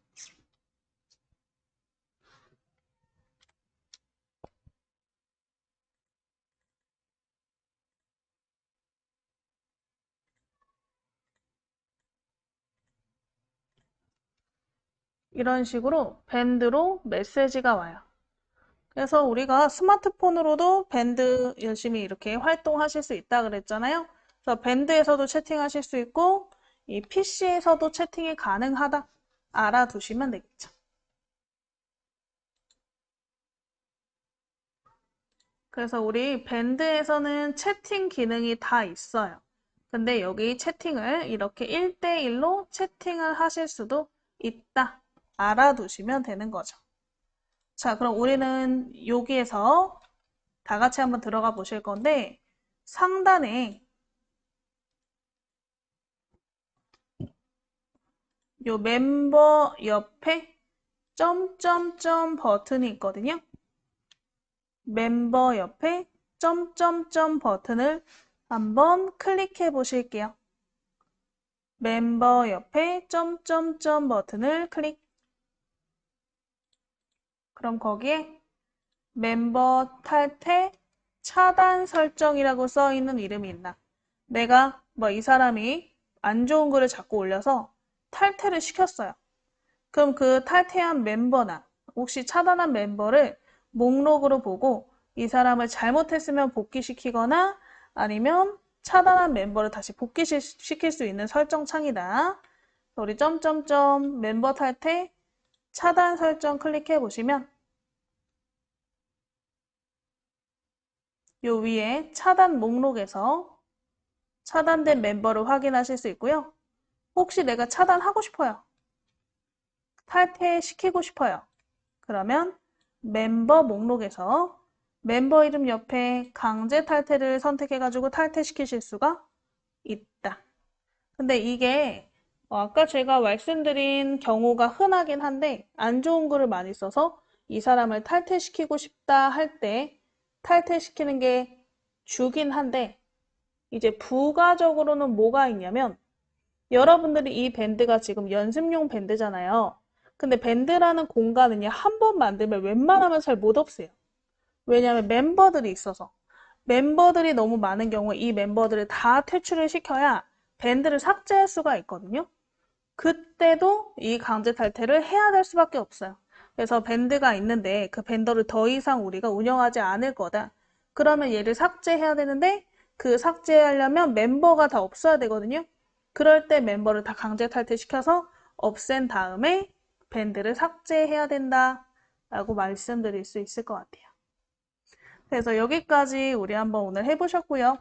이런 식으로 밴드로 메시지가 와요. 그래서 우리가 스마트폰으로도 밴드 열심히 이렇게 활동하실 수 있다 그랬잖아요. 그래서 밴드에서도 채팅하실 수 있고 이 PC에서도 채팅이 가능하다 알아두시면 되겠죠. 그래서 우리 밴드에서는 채팅 기능이 다 있어요. 근데 여기 채팅을 이렇게 1대1로 채팅을 하실 수도 있다. 알아두시면 되는 거죠. 자, 그럼 우리는 여기에서 다 같이 한번 들어가 보실 건데 상단에 요 멤버 옆에 점점점 버튼이 있거든요. 멤버 옆에 점점점 버튼을 한번 클릭해 보실게요. 멤버 옆에 점점점 버튼을 클릭. 그럼 거기에 멤버 탈퇴 차단 설정이라고 써 있는 이름이 있나? 내가 뭐 이 사람이 안 좋은 글을 자꾸 올려서 탈퇴를 시켰어요. 그럼 그 탈퇴한 멤버나 혹시 차단한 멤버를 목록으로 보고 이 사람을 잘못했으면 복귀시키거나 아니면 차단한 멤버를 다시 복귀시킬 수 있는 설정 창이다. 우리 점점점 멤버 탈퇴 차단 설정 클릭해 보시면 요 위에 차단 목록에서 차단된 멤버를 확인하실 수 있고요. 혹시 내가 차단하고 싶어요. 탈퇴시키고 싶어요. 그러면 멤버 목록에서 멤버 이름 옆에 강제 탈퇴를 선택해가지고 탈퇴시키실 수가 있다. 근데 이게 아까 제가 말씀드린 경우가 흔하긴 한데 안 좋은 글을 많이 써서 이 사람을 탈퇴시키고 싶다 할 때 탈퇴시키는 게 주긴 한데 이제 부가적으로는 뭐가 있냐면 여러분들이 이 밴드가 지금 연습용 밴드잖아요. 근데 밴드라는 공간은요, 한 번 만들면 웬만하면 잘 못 없애요. 왜냐하면 멤버들이 있어서. 멤버들이 너무 많은 경우에 이 멤버들을 다 퇴출을 시켜야 밴드를 삭제할 수가 있거든요. 그때도 이 강제 탈퇴를 해야 될 수밖에 없어요. 그래서 밴드가 있는데 그 밴더를 더 이상 우리가 운영하지 않을 거다. 그러면 얘를 삭제해야 되는데 그 삭제하려면 멤버가 다 없어야 되거든요. 그럴 때 멤버를 다 강제 탈퇴시켜서 없앤 다음에 밴드를 삭제해야 된다. 라고 말씀드릴 수 있을 것 같아요. 그래서 여기까지 우리 한번 오늘 해보셨고요.